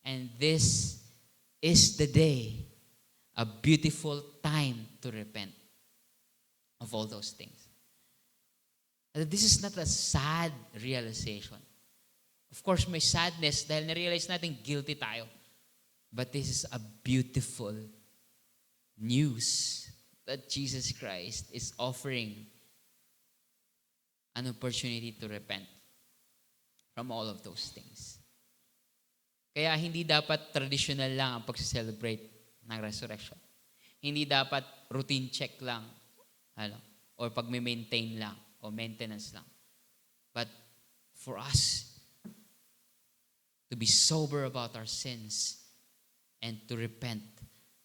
And this is the day, a beautiful time to repent of all those things. And this is not a sad realization. Of course, may sadness dahil na-realize natin guilty tayo. But this is a beautiful news that Jesus Christ is offering an opportunity to repent from all of those things. Kaya hindi dapat traditional lang ang pag-celebrate ng resurrection. Hindi dapat routine check lang, or pag-maintain lang, o maintenance lang. But for us to be sober about our sins and to repent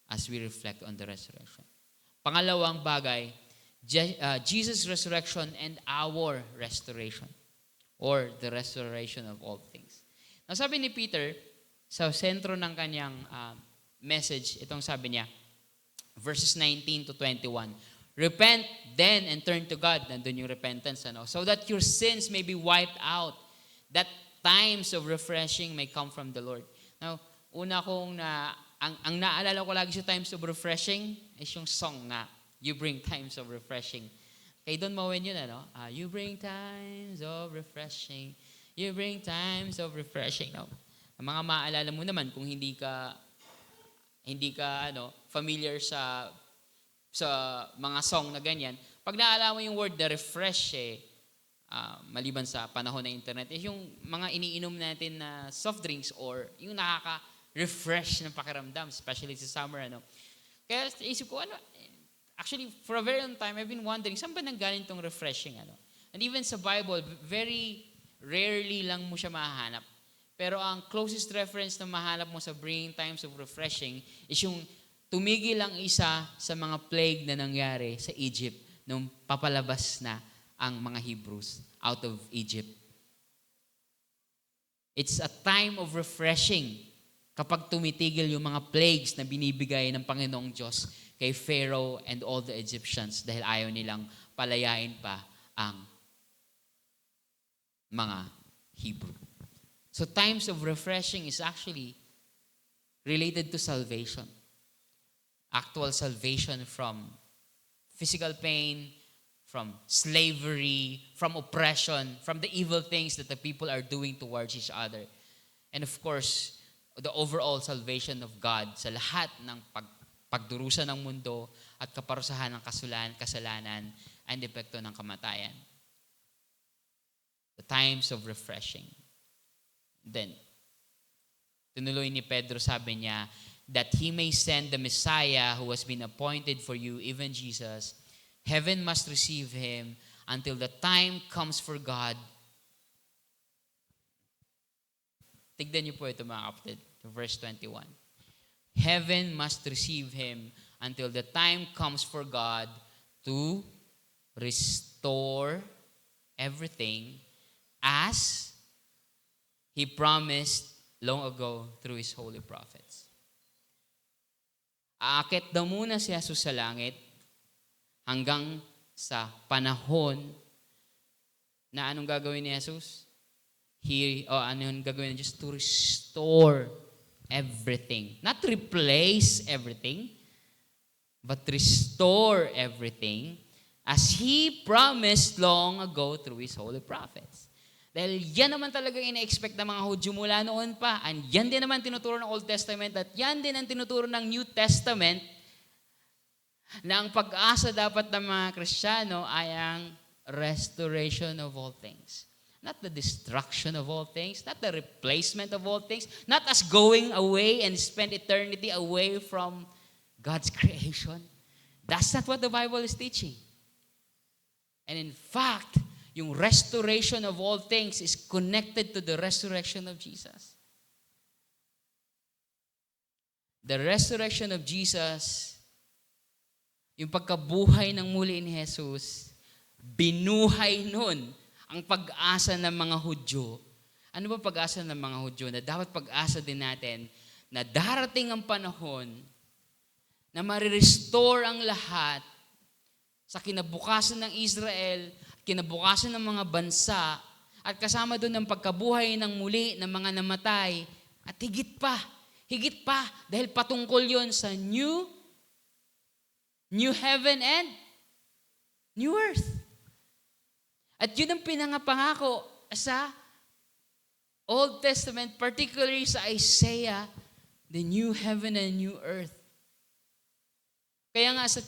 as we reflect on the resurrection. Pangalawang bagay, Jesus' resurrection and our restoration, or the restoration of all things. Now, sabi ni Peter, sa sentro ng kanyang message, itong sabi niya, verses 19 to 21, repent then and turn to God. Nandun yung repentance, so that your sins may be wiped out, that times of refreshing may come from the Lord. Now, una kong ang naalala ko lagi sa times of refreshing is yung song na You Bring Times of Refreshing. Kay Don Moen yun, You bring times of refreshing. You bring times of refreshing. Now, ang mga maalala mo naman kung hindi ka familiar sa mga song na ganyan, pag naalala mo yung word na refresh, maliban sa panahon ng internet, is yung mga iniinom natin na soft drinks or yung nakaka-refresh ng pakiramdam, especially sa summer. Kaya isip ko, actually, for a very long time, I've been wondering, saan ba nanggaling tong refreshing? And even sa Bible, very rarely lang mo siya mahahanap. Pero ang closest reference na mahanap mo sa bringing times of refreshing is yung tumigil ang isa sa mga plague na nangyari sa Egypt nung papalabas na ang mga Hebrews out of Egypt. It's a time of refreshing kapag tumitigil yung mga plagues na binibigay ng Panginoong Diyos kay Pharaoh and all the Egyptians dahil ayaw nilang palayain pa ang mga Hebrew. So times of refreshing is actually related to salvation. Actual salvation from physical pain, from slavery, from oppression, from the evil things that the people are doing towards each other. And of course, the overall salvation of God sa lahat ng pagdurusa ng mundo at kaparusahan ng kasalanan and epekto ng kamatayan. The times of refreshing. Then, Tinuloy ni Pedro, sabi niya, that He may send the Messiah who has been appointed for you, even Jesus. Heaven must receive Him until the time comes for God. Tignan niyo po ito mga kapatid, verse 21. Heaven must receive Him until the time comes for God to restore everything as He promised long ago through His holy prophets. Aakit daw muna si Jesus sa langit hanggang sa panahon na anong gagawin ni Jesus? Anong gagawin niya? Just to restore everything. Not replace everything, but restore everything as He promised long ago through His holy prophets. Dahil yan naman talaga ina-expect ng mga Hudyo mula noon pa. And yan din naman tinuturo ng Old Testament at yan din ang tinuturo ng New Testament na ang pag-asa dapat ng mga Kristiyano ay ang restoration of all things. Not the destruction of all things, not the replacement of all things, not us going away and spend eternity away from God's creation. That's not what the Bible is teaching. And in fact, yung restoration of all things is connected to the resurrection of Jesus. The resurrection of Jesus, yung pagkabuhay ng muli ni Jesus, binuhay nun ang pag-asa ng mga Hudyo. Ano ba pag-asa ng mga Hudyo? Na dapat pag-asa din natin na darating ang panahon na marirestore ang lahat sa kinabukasan ng Israel, kinabukasan ng mga bansa, at kasama doon ang pagkabuhay ng muli ng mga namatay, at higit pa, dahil patungkol yon sa new heaven and new earth. At yun ang pinangapangako sa Old Testament, particularly sa Isaiah, the new heaven and new earth. Kaya nga sa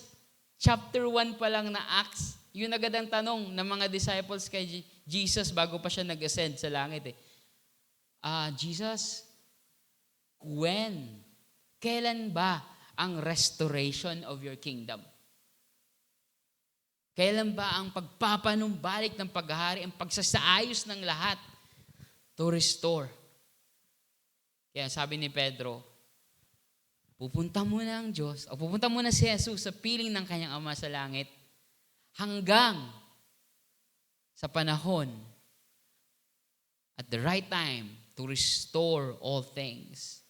chapter 1 pa lang na Acts, yun agad ang tanong ng mga disciples kay Jesus bago pa siya nag-ascend sa langit. Jesus, kailan ba ang restoration of your kingdom? Kailan ba ang pagpapanumbalik ng paghahari, ang pagsasaayos ng lahat to restore? Kaya sabi ni Pedro, pupunta muna ang Diyos, o pupunta muna si Jesus sa piling ng kanyang Ama sa langit hanggang sa panahon at the right time to restore all things.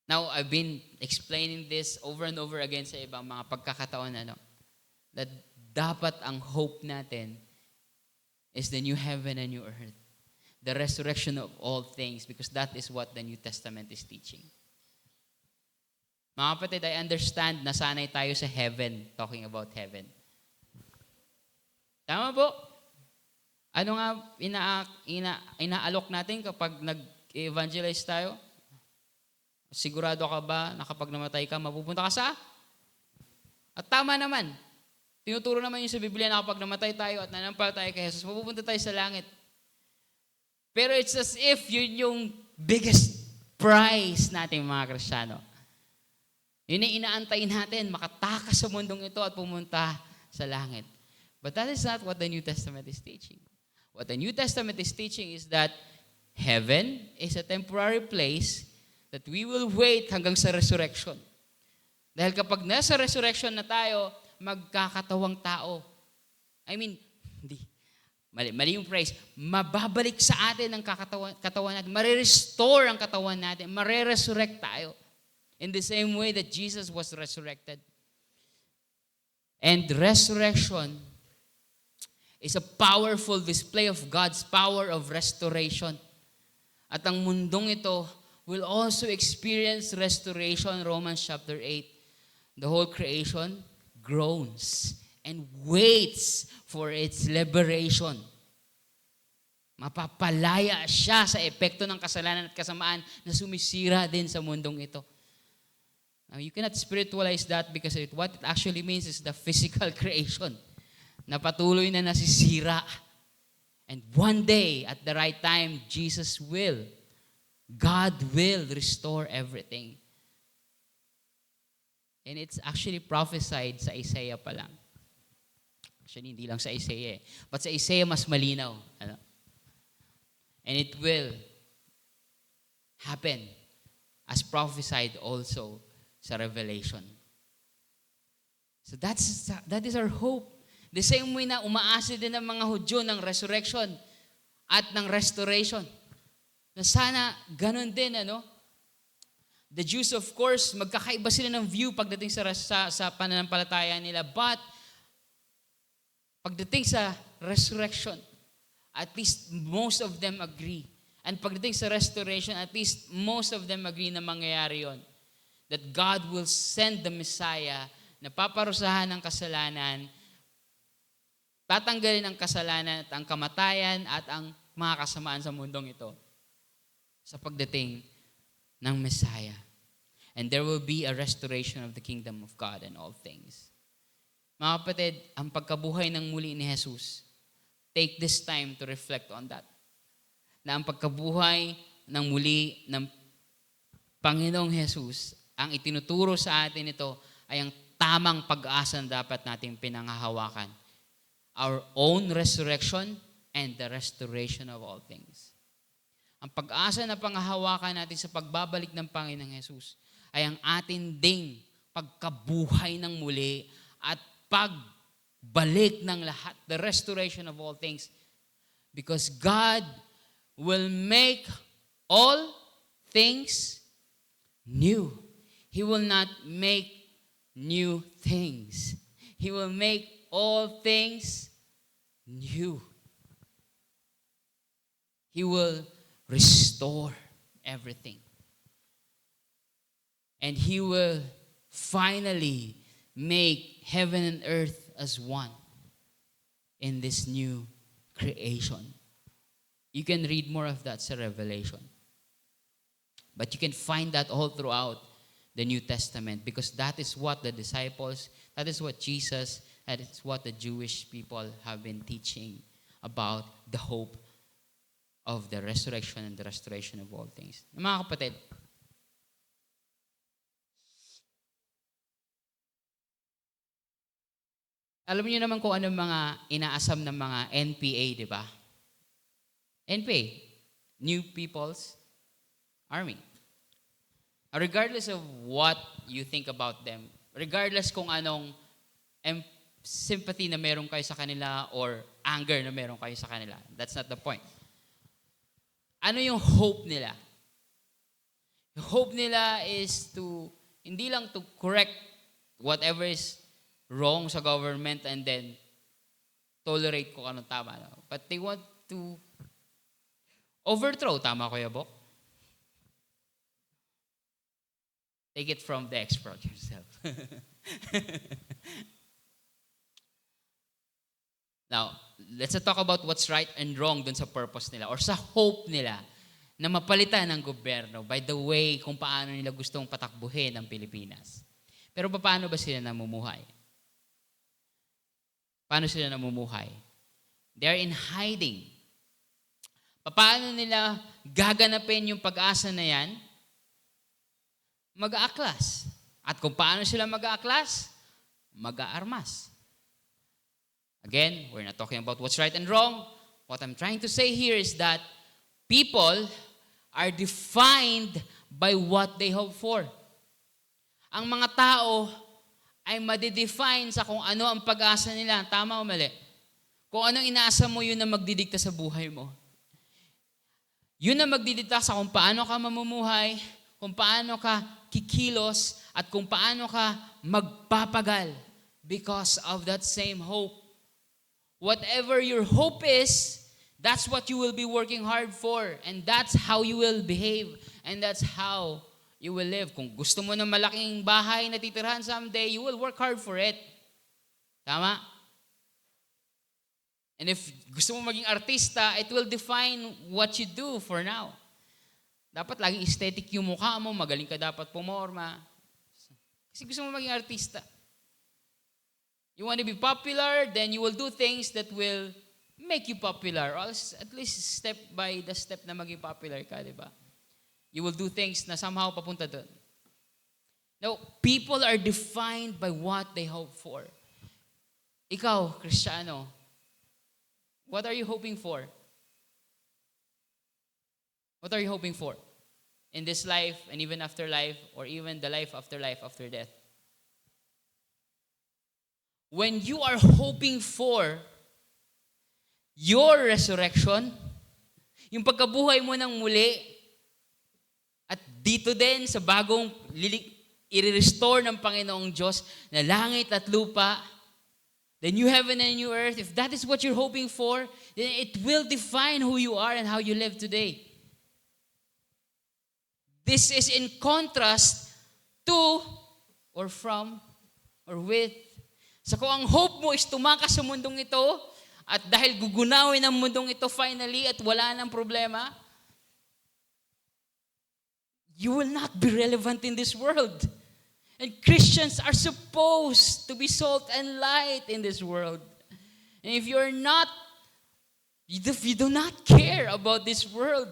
Now, I've been explaining this over and over again sa ibang mga pagkakataon that dapat ang hope natin is the new heaven and new earth. The resurrection of all things, because that is what the New Testament is teaching. Mga kapatid, I understand na sanay tayo sa heaven, talking about heaven. Tama po? Ano nga inaalok natin kapag nag-evangelize tayo? Sigurado ka ba na kapag namatay ka, mapupunta ka sa? At tama naman. Tinuturo naman yung sa Biblia na kapag namatay tayo at nanampalataya kay Jesus, mapupunta tayo sa langit. Pero it's as if yun yung biggest prize natin mga Kristiyano. Yun ang inaantay natin, makatakas sa mundong ito at pumunta sa langit. But that is not what the New Testament is teaching. What the New Testament is teaching is that heaven is a temporary place that we will wait hanggang sa resurrection. Dahil kapag nasa resurrection na tayo, magkakatawang tao. Mali yung phrase. Mababalik sa atin ang katawan natin. Marirestore ang katawan natin. Mariresurrect tayo. In the same way that Jesus was resurrected. And resurrection is a powerful display of God's power of restoration. At ang mundong ito will also experience restoration. Romans chapter 8. The whole creation groans and waits for its liberation. Mapapalaya siya sa epekto ng kasalanan at kasamaan na sumisira din sa mundong ito. Now, you cannot spiritualize that because what it actually means is the physical creation na patuloy na nasisira. And one day, at the right time, Jesus will God will restore everything. And it's actually prophesied sa Isaiah pa lang. Actually, hindi lang sa Isaiah. But sa Isaiah, mas malinaw. Ano? And it will happen as prophesied also sa Revelation. So that is our hope. The same way na umaasa din ng mga Hudyo ng resurrection at ng restoration. Na sana ganun din, ano? The Jews, of course, magkakaiba sila ng view pagdating sa pananampalataya nila. But pagdating sa resurrection, at least most of them agree. And pagdating sa restoration, at least most of them agree na mangyayari yon. That God will send the Messiah na paparusahan ng kasalanan, tatanggalin ang kasalanan at ang kamatayan at ang mga kasamaan sa mundong ito sa pagdating ng Messiah. And there will be a restoration of the kingdom of God and all things. Mga kapatid, ang pagkabuhay ng muli ni Jesus, take this time to reflect on that. Na ang pagkabuhay ng muli ng Panginoong Jesus, ang itinuturo sa atin ito ay ang tamang pag-asa na dapat nating pinanghahawakan. Our own resurrection and the restoration of all things. Ang pag-asa na panghahawakan natin sa pagbabalik ng Panginoong Jesus ay ang atin ding pagkabuhay ng muli at pagbalik ng lahat, the restoration of all things. Because God will make all things new. He will not make new things. He will make all things new. He will restore everything. And He will finally make heaven and earth as one in this new creation. You can read more of that sa Revelation. But you can find that all throughout the New Testament because that is what the disciples, that is what Jesus, that is what the Jewish people have been teaching about the hope of the resurrection and the restoration of all things. Mga kapatid, alam niyo naman kung ano mga inaasam ng mga NPA, di ba? NPA, New People's Army. Regardless of what you think about them, regardless kung anong sympathy na meron kayo sa kanila or anger na meron kayo sa kanila, that's not the point. Ano yung hope nila? The hope nila is to, hindi lang to correct whatever is wrong sa government and then tolerate kung anong tama. But they want to overthrow, tama Kuya Bok? Take it from the expert yourself. Now, let's talk about what's right and wrong dun sa purpose nila or sa hope nila na mapalitan ng gobyerno by the way kung paano nila gustong patakbuhin ang Pilipinas. Pero paano ba sila namumuhay? Paano sila namumuhay? They're in hiding. Paano nila gaganapin yung pag-asa na yan? Mag-aaklas. At kung paano sila mag-aaklas? Mag-aarmas. Again, we're not talking about what's right and wrong. What I'm trying to say here is that people are defined by what they hope for. Ang mga tao ay madidefine sa kung ano ang pag-asa nila. Tama o mali? Kung anong inaasa mo, yun na magdidikta sa buhay mo. Yun na magdidikta sa kung paano ka mamumuhay, kung paano ka kikilos, at kung paano ka magpapagal because of that same hope. Whatever your hope is, that's what you will be working hard for. And that's how you will behave. And that's how you will live. Kung gusto mo ng malaking bahay na titirhan someday, you will work hard for it. Tama? And if gusto mo maging artista, it will define what you do for now. Dapat laging aesthetic yung mukha mo, magaling ka dapat pumorma. Kasi gusto mo maging artista. You want to be popular, then you will do things that will make you popular. Or else, at least step by the step na maging popular ka, di ba? You will do things na somehow papunta doon. Now, people are defined by what they hope for. Ikaw, Kristiyano, what are you hoping for? What are you hoping for? In this life and even after life, or even the life after death. When you are hoping for your resurrection, yung pagkabuhay mo ng muli, at dito din sa bagong i-restore ng Panginoong Diyos na langit at lupa, the new heaven and new earth, if that is what you're hoping for, then it will define who you are and how you live today. This is in contrast to, or from, or with. So kung ang hope mo is tumakas sa mundong ito, at dahil gugunawin ang mundong ito finally at wala nang problema, you will not be relevant in this world. And Christians are supposed to be salt and light in this world. And if you're not, you do not care about this world,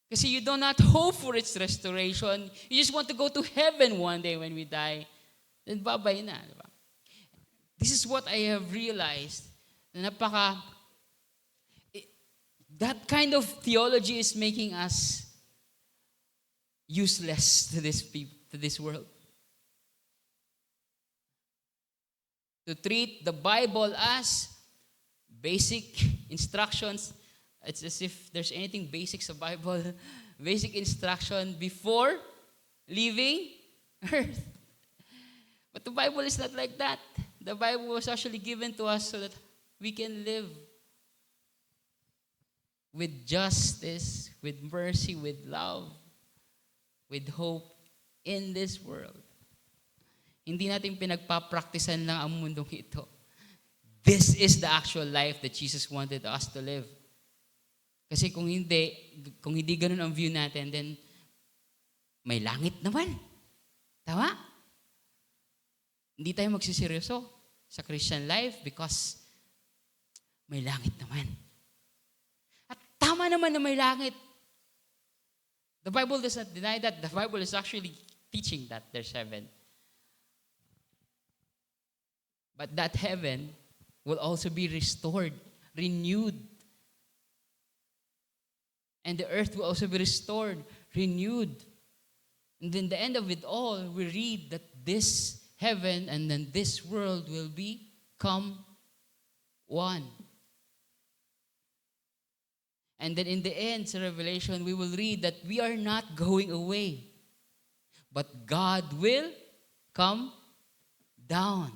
kasi you do not hope for its restoration, you just want to go to heaven one day when we die, then babay na. Diba? This is what I have realized. Na that kind of theology is making us useless to this world. To treat the Bible as basic instructions, it's as if there's anything basic sa Bible, basic instruction before leaving earth. But the Bible is not like that. The Bible was actually given to us so that we can live with justice, with mercy, with love, with hope in this world. Hindi natin pinagpapraktisan lang ang mundong ito. This is the actual life that Jesus wanted us to live. Kasi kung hindi ganun ang view natin, then may langit naman. Tama? Hindi tayo magsiseryoso sa Christian life because may langit naman. At tama naman na may langit. The Bible does not deny that. The Bible is actually teaching that there's heaven. But that heaven will also be restored, renewed. And the earth will also be restored, renewed. And then the end of it all, we read that this heaven and then this world will become one. And then in the end, sa Revelation, we will read that we are not going away, but God will come down.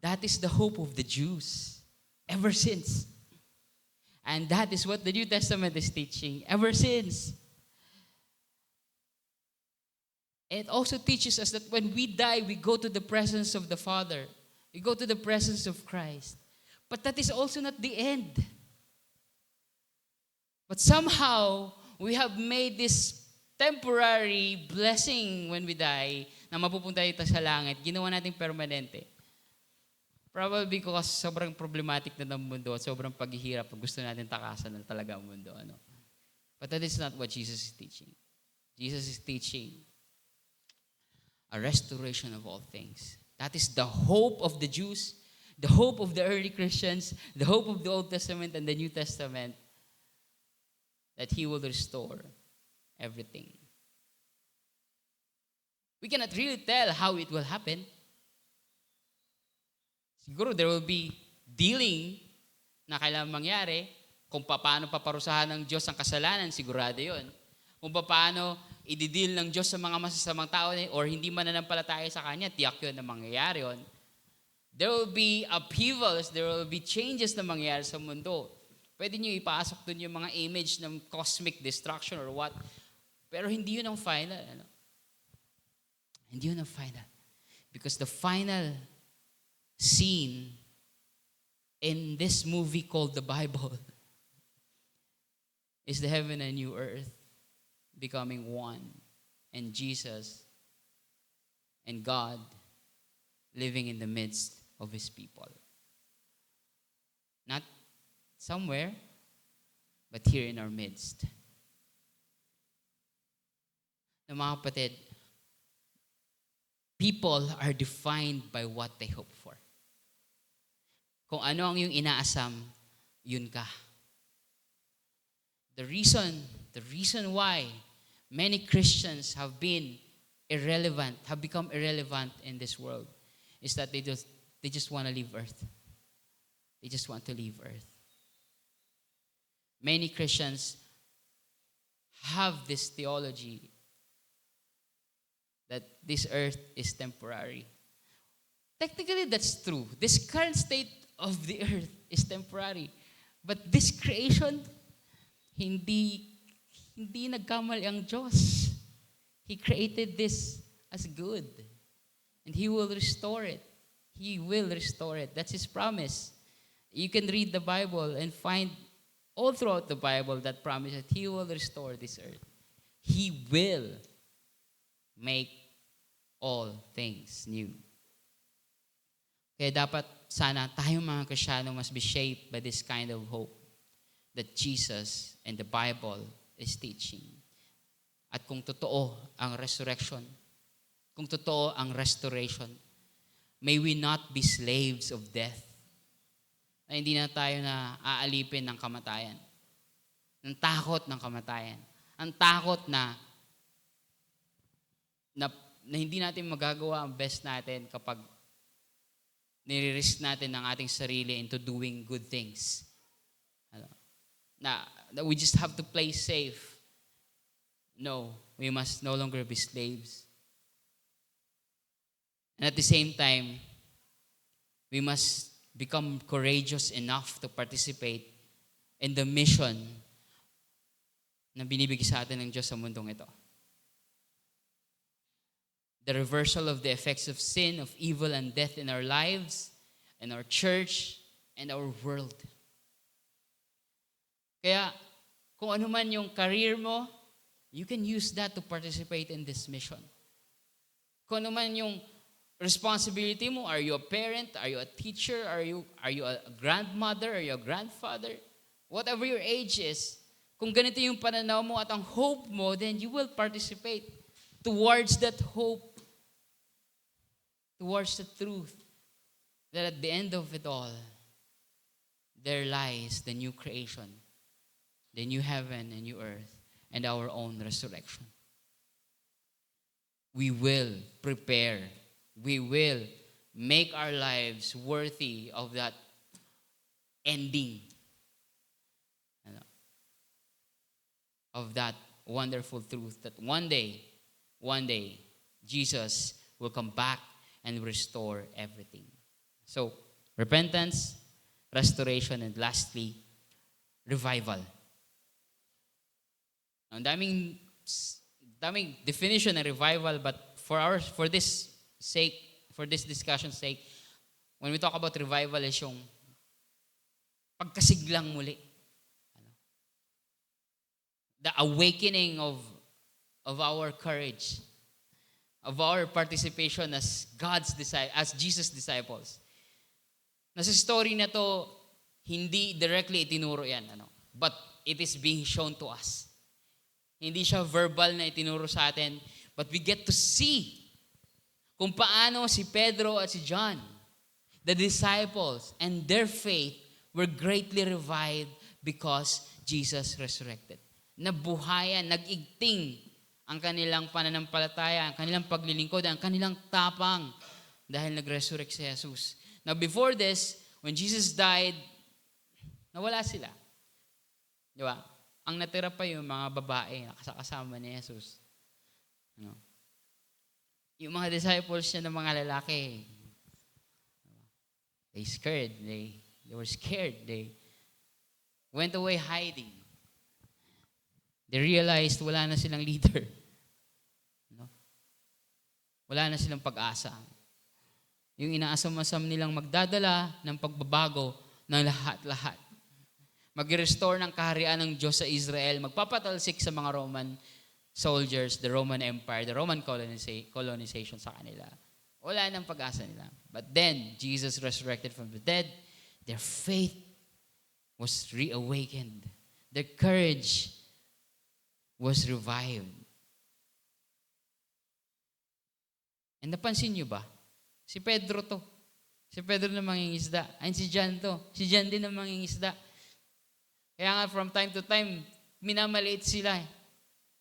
That is the hope of the Jews ever since. And that is what the New Testament is teaching ever since. It also teaches us that when we die, we go to the presence of the Father. We go to the presence of Christ. But that is also not the end. But somehow, we have made this temporary blessing when we die na mapupunta ito sa langit. Ginawa natin permanente. Probably because sobrang problematic na ng mundo at sobrang paghihirap pag gusto natin takasan na talaga ang mundo. Ano? But that is not what Jesus is teaching. Jesus is teaching a restoration of all things. That is the hope of the Jews, the hope of the early Christians, the hope of the Old Testament and the New Testament, that He will restore everything. We cannot really tell how it will happen. Siguro there will be dealing na kailangan mangyari. Kung paano paparusahan ng Diyos ang kasalanan, sigurado yun. Kung paano i-deal ng Diyos sa mga masasamang tao or hindi mananampalataya sa Kanya, tiyak yun na mangyayari yun. There will be upheavals, there will be changes na mangyayari sa mundo. Pwede nyo ipasok dun yung mga image ng cosmic destruction or what. Pero hindi yun ang final. Ano? Hindi yun ang final. Because the final scene in this movie called the Bible is the heaven and new earth becoming one, and Jesus and God living in the midst of His people. Not somewhere, but here in our midst. mga kapatid, people are defined by what they hope for. Kung ano ang iyong inaasam, yun ka. The reason why many Christians have become irrelevant in this world is that they just want to leave earth. They just want to leave earth. Many Christians have this theology that this earth is temporary. Technically, that's true. This current state of the earth is temporary. But this creation, hindi nagkamali ang Diyos. He created this as good. And He will restore it. He will restore it. That's His promise. You can read the Bible and find all throughout the Bible that promise that He will restore this earth. He will make all things new. Kaya dapat sana tayong mga Kristiyano must be shaped by this kind of hope that Jesus and the Bible is teaching. At kung totoo ang resurrection, kung totoo ang restoration, may we not be slaves of death. Na hindi na tayo na aalipin ng kamatayan. Ng takot ng kamatayan. Ang takot na hindi natin magagawa ang best natin kapag nire-risk natin ang ating sarili into doing good things. Na we just have to play safe. No, we must no longer be slaves. And at the same time, we must become courageous enough to participate in the mission na binibigay sa atin ng Diyos sa mundong ito. The reversal of the effects of sin, of evil and death in our lives, in our church, and our world. Kaya, kung ano man yung career mo, you can use that to participate in this mission. Kung ano man yung responsibility mo, are you a parent? Are you a teacher? Are you a grandmother? Are you a grandfather? Whatever your age is, kung ganito yung pananaw mo at ang hope mo, then you will participate towards that hope, towards the truth that at the end of it all, there lies the new creation, the new heaven and new earth, and our own resurrection. We will prepare. We will make our lives worthy of that ending, of that wonderful truth that one day, Jesus will come back and restore everything. So, repentance, restoration, and lastly, revival. Ang daming definition ng revival, but for this discussion's sake, when we talk about revival, is yung pagkasiglang muli. The awakening of our courage, of our participation as Jesus' disciples. Nasa story na to, hindi directly itinuro yan, but it is being shown to us. Hindi siya verbal na itinuro sa atin, but we get to see kung paano si Pedro at si John, the disciples, and their faith were greatly revived because Jesus resurrected. Nabuhayan, nag-igting ang kanilang pananampalataya, ang kanilang paglilingkod, ang kanilang tapang dahil nag-resurrect si Jesus. Now before this, when Jesus died, nawala sila. Di ba? Ang natira pa yung mga babae na kasama ni Jesus. Yung mga disciples niya ng mga lalaki, they were scared. They went away hiding. They realized wala na silang leader. Wala na silang pag-asa. Yung inaasam-asam nilang magdadala ng pagbabago ng lahat-lahat. Mag-restore ng kaharian ng Diyos sa Israel, magpapatalsik sa mga Roman soldiers, the Roman Empire, the Roman colonization sa kanila. Wala nang pag-asa nila. But then, Jesus resurrected from the dead. Their faith was reawakened. Their courage was revived. And napansin nyo ba? Si Pedro to. Si Pedro na mangingisda. Ay, si John to. Si John din na mangingisda. Kaya nga from time to time, minamaliit sila.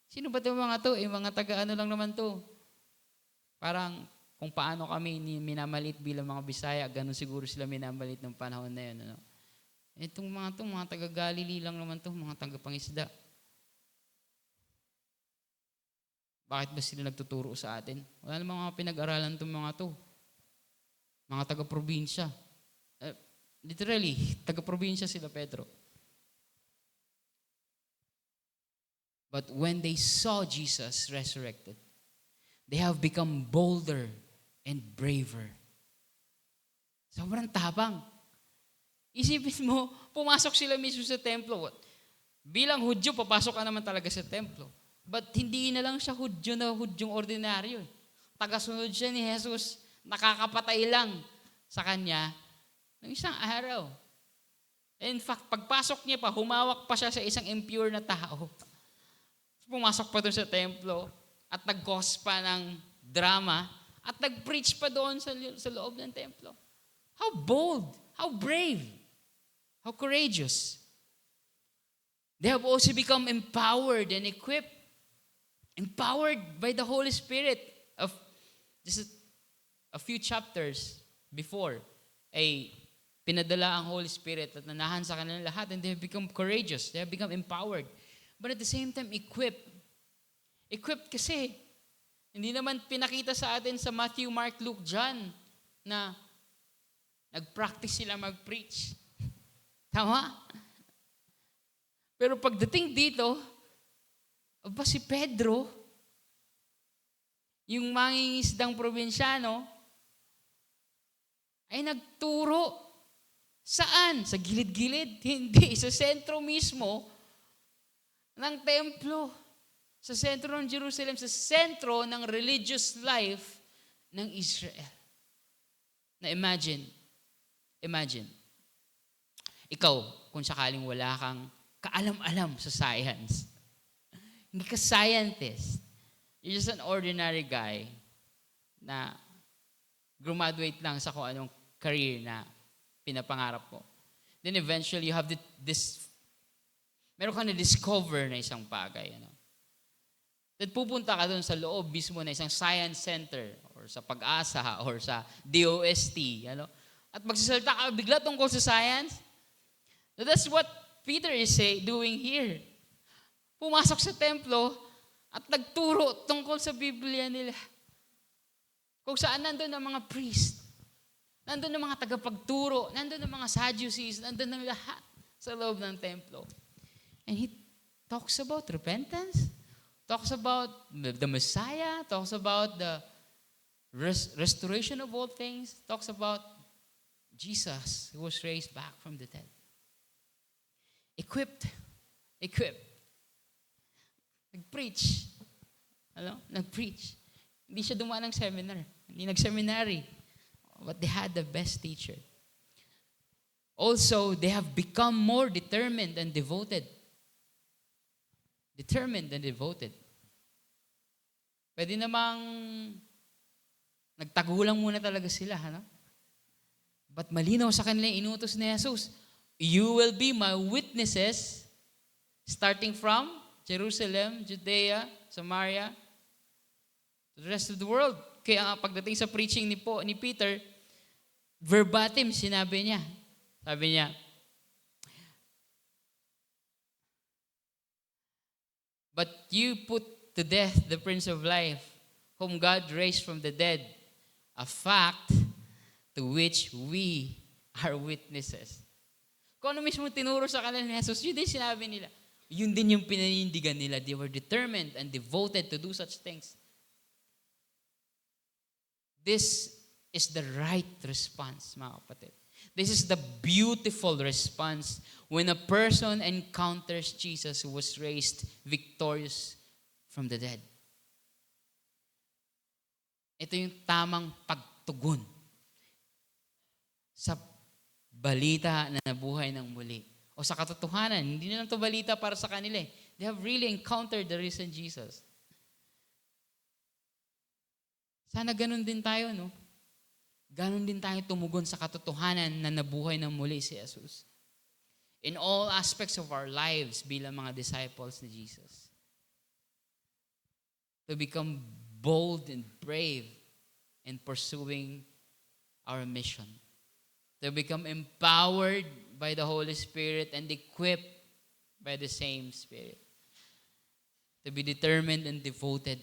Sino ba itong mga to? Mga taga-ano lang naman to. Parang kung paano kami minamaliit bilang mga Bisaya, ganun siguro sila minamaliit ng panahon na yun. Ano? Itong mga taga-Galilee lang naman to, mga taga-pangisda. Bakit ba sila nagtuturo sa atin? Wala namang mga pinag-aralan itong mga to. Mga taga-probinsya. Literally, taga-probinsya sila, Pedro. But when they saw Jesus resurrected, they have become bolder and braver. Sobrang tabang. Isipin mo, pumasok sila mismo sa templo. Bilang Hudyo, papasok ka naman talaga sa templo. But hindi na lang siya Hudyo na Hudyong ordinaryo. Tagasunod siya ni Jesus, nakakapatay lang sa kanya ng isang araw. In fact, pagpasok niya pa, humawak pa siya sa isang impure na tao. Pumasok pa doon sa templo at nag-cause pa ng drama at nag-preach pa doon sa loob ng templo. How bold, how brave, how courageous. They have also become empowered and equipped. Empowered by the Holy Spirit. Of just a few chapters before, pinadala ang Holy Spirit at nanahan sa kanilang lahat, and they have become courageous. They have become empowered. But at the same time, equipped. Equipped kasi, hindi naman pinakita sa atin sa Matthew, Mark, Luke, John na nag-practice sila mag-preach. Tama? Pero pagdating dito, si Pedro, yung mangingisdang probinsyano, ay nagturo. Saan? Sa gilid-gilid? Hindi. Sa sentro mismo ng templo. Sa sentro ng Jerusalem. Sa sentro ng religious life ng Israel. Na imagine, ikaw, kung sakaling wala kang kaalam-alam sa science, hindi ka scientist, you're just an ordinary guy na graduate lang sa kung anong career na pinapangarap mo. Then eventually, you have meron ka na-discover na isang bagay. Then pupunta ka doon sa loob mismo na isang science center or sa Pag-asa or sa DOST. At magsasalita ka bigla tungkol sa science. So that's what Peter is doing here. Pumasok sa templo at nagturo tungkol sa Biblia nila. Kung saan nandun ang mga priest, nandun ang mga tagapagturo, nandun ang mga Sadducees, nandun ang lahat sa loob ng templo. And he talks about repentance, talks about the Messiah, talks about the restoration of all things, talks about Jesus who was raised back from the dead. Equipped. Nag-preach. Nag-preach. Hindi siya dumaan ng seminar. Hindi nag-seminary. But they had the best teacher. Also, they have become more determined and devoted. Pwede namang nagtagulang muna talaga sila. But malinaw sa kanila inutos ni Jesus. You will be my witnesses starting from Jerusalem, Judea, Samaria, to the rest of the world. Kaya nga pagdating sa preaching ni Peter, verbatim sinabi niya. Sabi niya, but you put to death the Prince of Life, whom God raised from the dead, a fact to which we are witnesses. Kung ano mismo tinuro sa kanila ni Jesus, yun din sinabi nila. Yun din yung pinanindigan nila. They were determined and devoted to do such things. This is the right response, mga kapatid. This is the beautiful response when a person encounters Jesus who was raised victorious from the dead. Ito yung tamang pagtugon sa balita na nabuhay ng muli. O sa katotohanan, hindi na lang ito balita para sa kanila. They have really encountered the risen Jesus. Sana ganun din tayo, no? Ganun din tayo tumugon sa katotohanan na nabuhay ng muli si Jesus. In all aspects of our lives bilang mga disciples ni Jesus. To become bold and brave in pursuing our mission. To become empowered by the Holy Spirit and equipped by the same Spirit. To be determined and devoted.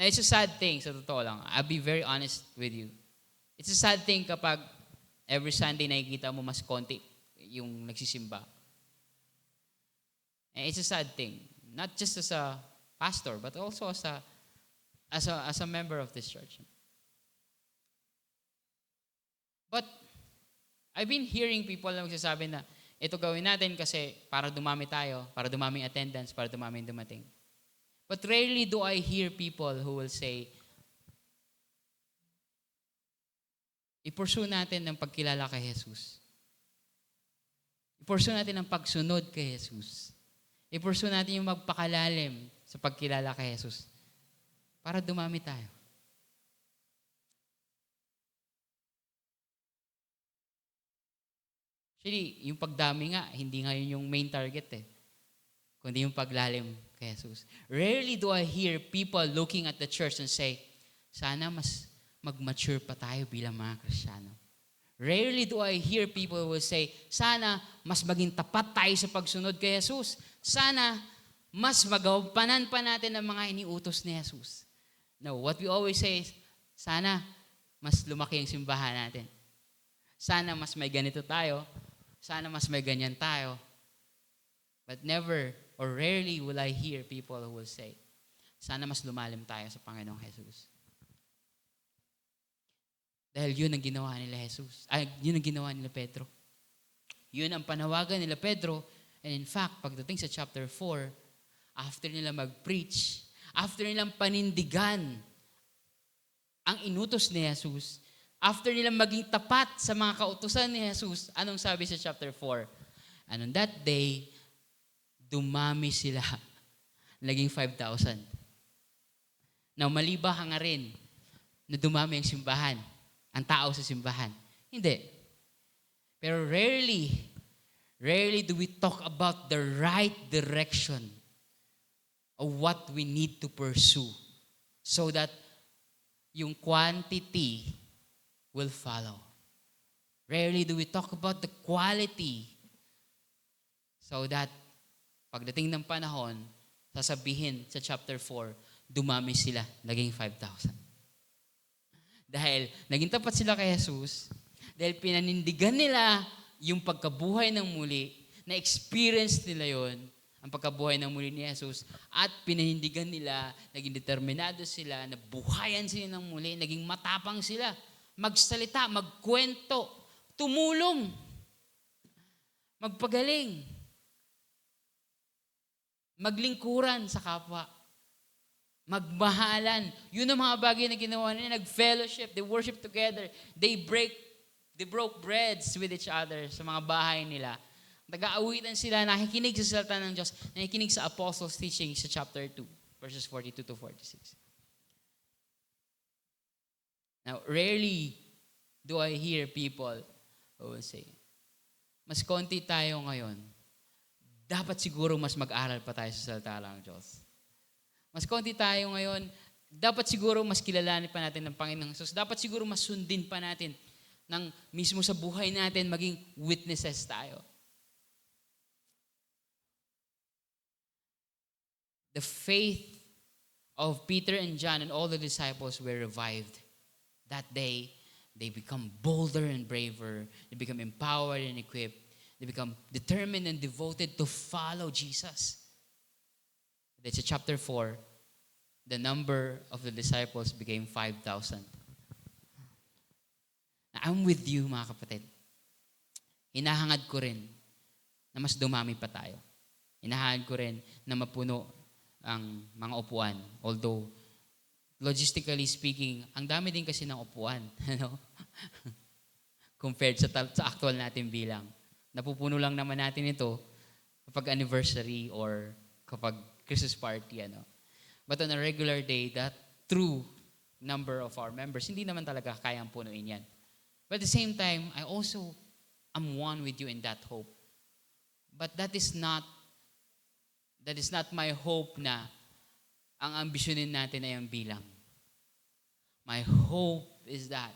Now, it's a sad thing, sa totoo lang. I'll be very honest with you. It's a sad thing kapag every Sunday nakikita mo mas konti yung nagsisimba. And it's a sad thing. Not just as a pastor, but also as a member of this church. But I've been hearing people na magsasabi na ito gawin natin kasi para dumami tayo, para dumaming attendance, para dumaming dumating. But rarely do I hear people who will say, i-pursue natin ang pagkilala kay Jesus. I-pursue natin ang pagsunod kay Jesus. I-pursue natin yung magpakalalim sa pagkilala kay Jesus para dumami tayo. Actually, yung pagdami nga, hindi nga yun yung main target kundi yung paglalim kay Jesus. Rarely do I hear people looking at the church and say, sana mas mag-mature pa tayo bilang mga Kristiyano. Rarely do I hear people who will say, sana mas maging tapat tayo sa pagsunod kay Jesus. Sana mas magampanan pa natin ang mga iniutos ni Jesus. No, what we always say is, sana mas lumaki ang simbahan natin. Sana mas may ganito tayo. Sana mas may ganyan tayo. But never or rarely will I hear people who will say, sana mas lumalim tayo sa Panginoong Jesus. Dahil yun ang ginawa nila Jesus. Yun ang ginawa nila Pedro. Yun ang panawagan nila Pedro. And in fact, pagdating sa chapter 4, after nila mag-preach, after nilang panindigan ang inutos ni Jesus, after nilang maging tapat sa mga kautusan ni Jesus, anong sabi sa chapter 4? And on that day, dumami sila. Naging 5,000. Now, mali ba nga rin na dumami ang simbahan? Ang tao sa simbahan? Hindi. Pero rarely do we talk about the right direction of what we need to pursue so that yung quantity will follow. Rarely do we talk about the quality so that pagdating ng panahon, sasabihin sa chapter 4, dumami sila, naging 5,000. Dahil naging tapat sila kay Jesus, dahil pinanindigan nila yung pagkabuhay ng muli, na-experience nila yon, ang pagkabuhay ng muli ni Jesus, at pinanindigan nila, naging determinado sila, nabuhayan sila ng muli, naging matapang sila, magsalita, magkwento, tumulong, magpagaling, maglingkuran sa kapwa, magmahalan. Yun ang mga bagay na ginawa nila. Nag-fellowship, they worship together, they broke breads with each other sa mga bahay nila. Nag-aawitan sila, nakikinig sa salita ng Diyos, nakikinig sa apostles' teaching sa chapter 2, verses 42 to 46. Now, rarely do I hear people who will say, mas konti tayo ngayon, dapat siguro mas mag-aral pa tayo sa salita ng Diyos. Mas konti tayo ngayon, dapat siguro mas kilalanin pa natin ng Panginoong Jesus. Dapat siguro mas sundin pa natin ng mismo sa buhay natin, maging witnesses tayo. The faith of Peter and John and all the disciples were revived. That day, they become bolder and braver. They become empowered and equipped. They become determined and devoted to follow Jesus. That's in chapter 4. The number of the disciples became 5,000. I'm with you, mga kapatid. Hinahangad ko rin na mas dumami pa tayo. Hinahangad ko rin na mapuno ang mga upuan. Although, logistically speaking, ang dami din kasi ng upuan. Compared sa actual natin bilang. Napupuno lang naman natin ito kapag anniversary or kapag Christmas party, ano. But on a regular day, that true number of our members, hindi naman talaga kayang punuin yan. But at the same time, I also am one with you in that hope. But that is not my hope na ang ambisyonin natin ay ang bilang. My hope is that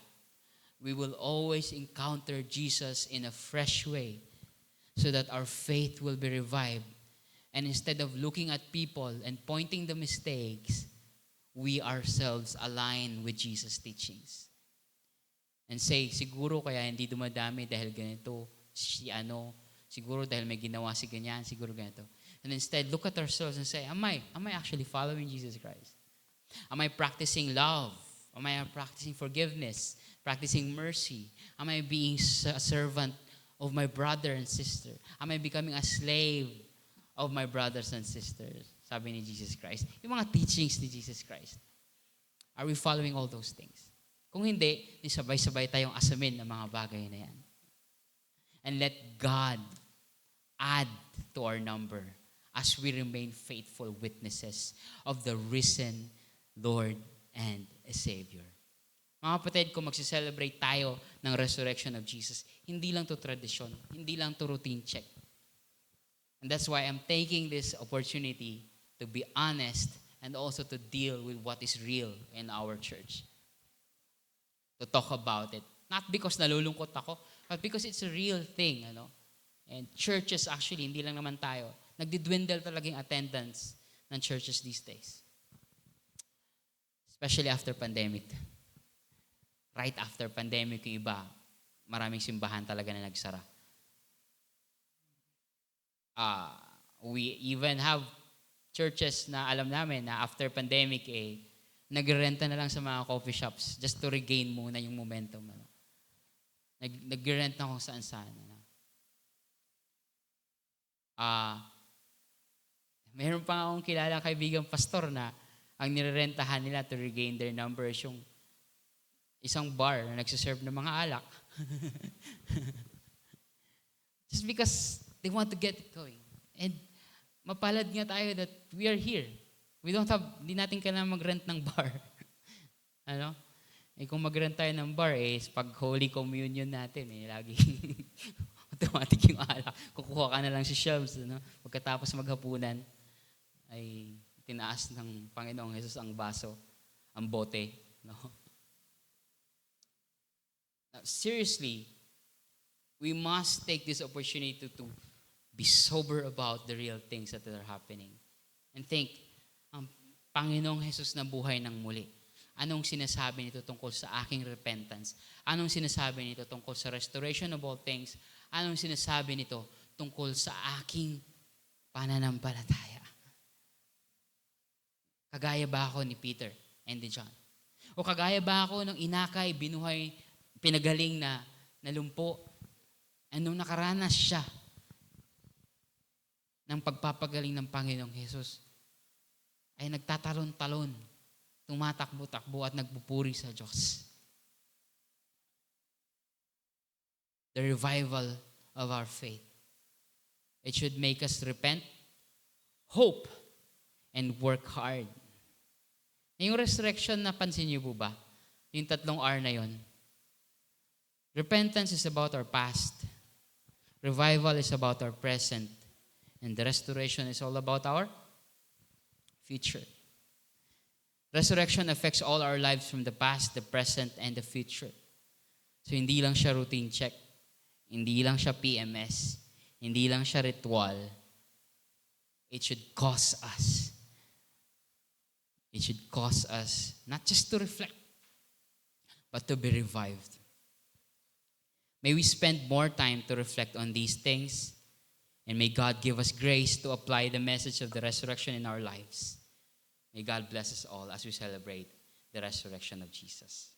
we will always encounter Jesus in a fresh way so that our faith will be revived. And instead of looking at people and pointing the mistakes, we ourselves align with Jesus' teachings. And say, siguro kaya hindi dumadami dahil ganito, siguro dahil may ginawa si ganyan, siguro ganito. And instead, look at ourselves and say, am I actually following Jesus Christ? Am I practicing love? Am I practicing forgiveness? Practicing mercy? Am I being a servant of my brother and sister? Am I becoming a slave of my brothers and sisters? Sabi ni Jesus Christ. Yung mga teachings ni Jesus Christ. Are we following all those things? Kung hindi, sabay-sabay tayong asamin ng mga bagay na yan. And let God add to our number as we remain faithful witnesses of the risen Lord and Savior. Mga kapatid, kung magsiselebrate tayo ng resurrection of Jesus, hindi lang to tradisyon, hindi lang to routine check. And that's why I'm taking this opportunity to be honest and also to deal with what is real in our church. To talk about it. Not because nalulungkot ako, but because it's a real thing. Ano? And churches actually, hindi lang naman tayo, nagdidwindle talaga yung attendance ng churches these days. Especially after pandemic. Right after pandemic, yung iba, maraming simbahan talaga na nagsara. We even have churches na alam namin na after pandemic, nagrenta na lang sa mga coffee shops just to regain muna yung momentum. Ano. Nagrent na kung saan-saan. Ano. Meron pa akong kilala kaibigang pastor na ang nirerentahan nila to regain their numbers yung isang bar na nagsiserve ng mga alak. Just because they want to get it going. And mapalad nga tayo that we are here. Hindi natin kailangan mag-rent ng bar. Ano? Kung mag-rent tayo ng bar, pag Holy Communion natin, laging automatic yung alak. Kukuha ka na lang sa shelves. Ano? Pagkatapos maghapunan, ay tinaas ng Panginoong Jesus ang baso, ang bote. No? Now, seriously, we must take this opportunity to be sober about the real things that are happening. And think, ang Panginoong Jesus na buhay ng muli. Anong sinasabi nito tungkol sa aking repentance? Anong sinasabi nito tungkol sa restoration of all things? Anong sinasabi nito tungkol sa aking pananampalataya? Kagaya ba ako ni Peter and ni John? O kagaya ba ako ng inakay, binuhay, pinagaling na lumpo? And nung nakaranas siya ng pagpapagaling ng Panginoong Jesus, ay nagtatalon-talon, tumatakbo-takbo at nagpupuri sa Diyos. The revival of our faith. It should make us repent, hope, and work hard. Yung resurrection, napansin niyo po ba? Yung 3 R na yon. Repentance is about our past. Revival is about our present. And the restoration is all about our future. Resurrection affects all our lives from the past, the present, and the future. So hindi lang siya routine check. Hindi lang siya PMS. Hindi lang siya ritual. It should cause us. It should cause us not just to reflect, but to be revived. May we spend more time to reflect on these things, and may God give us grace to apply the message of the resurrection in our lives. May God bless us all as we celebrate the resurrection of Jesus.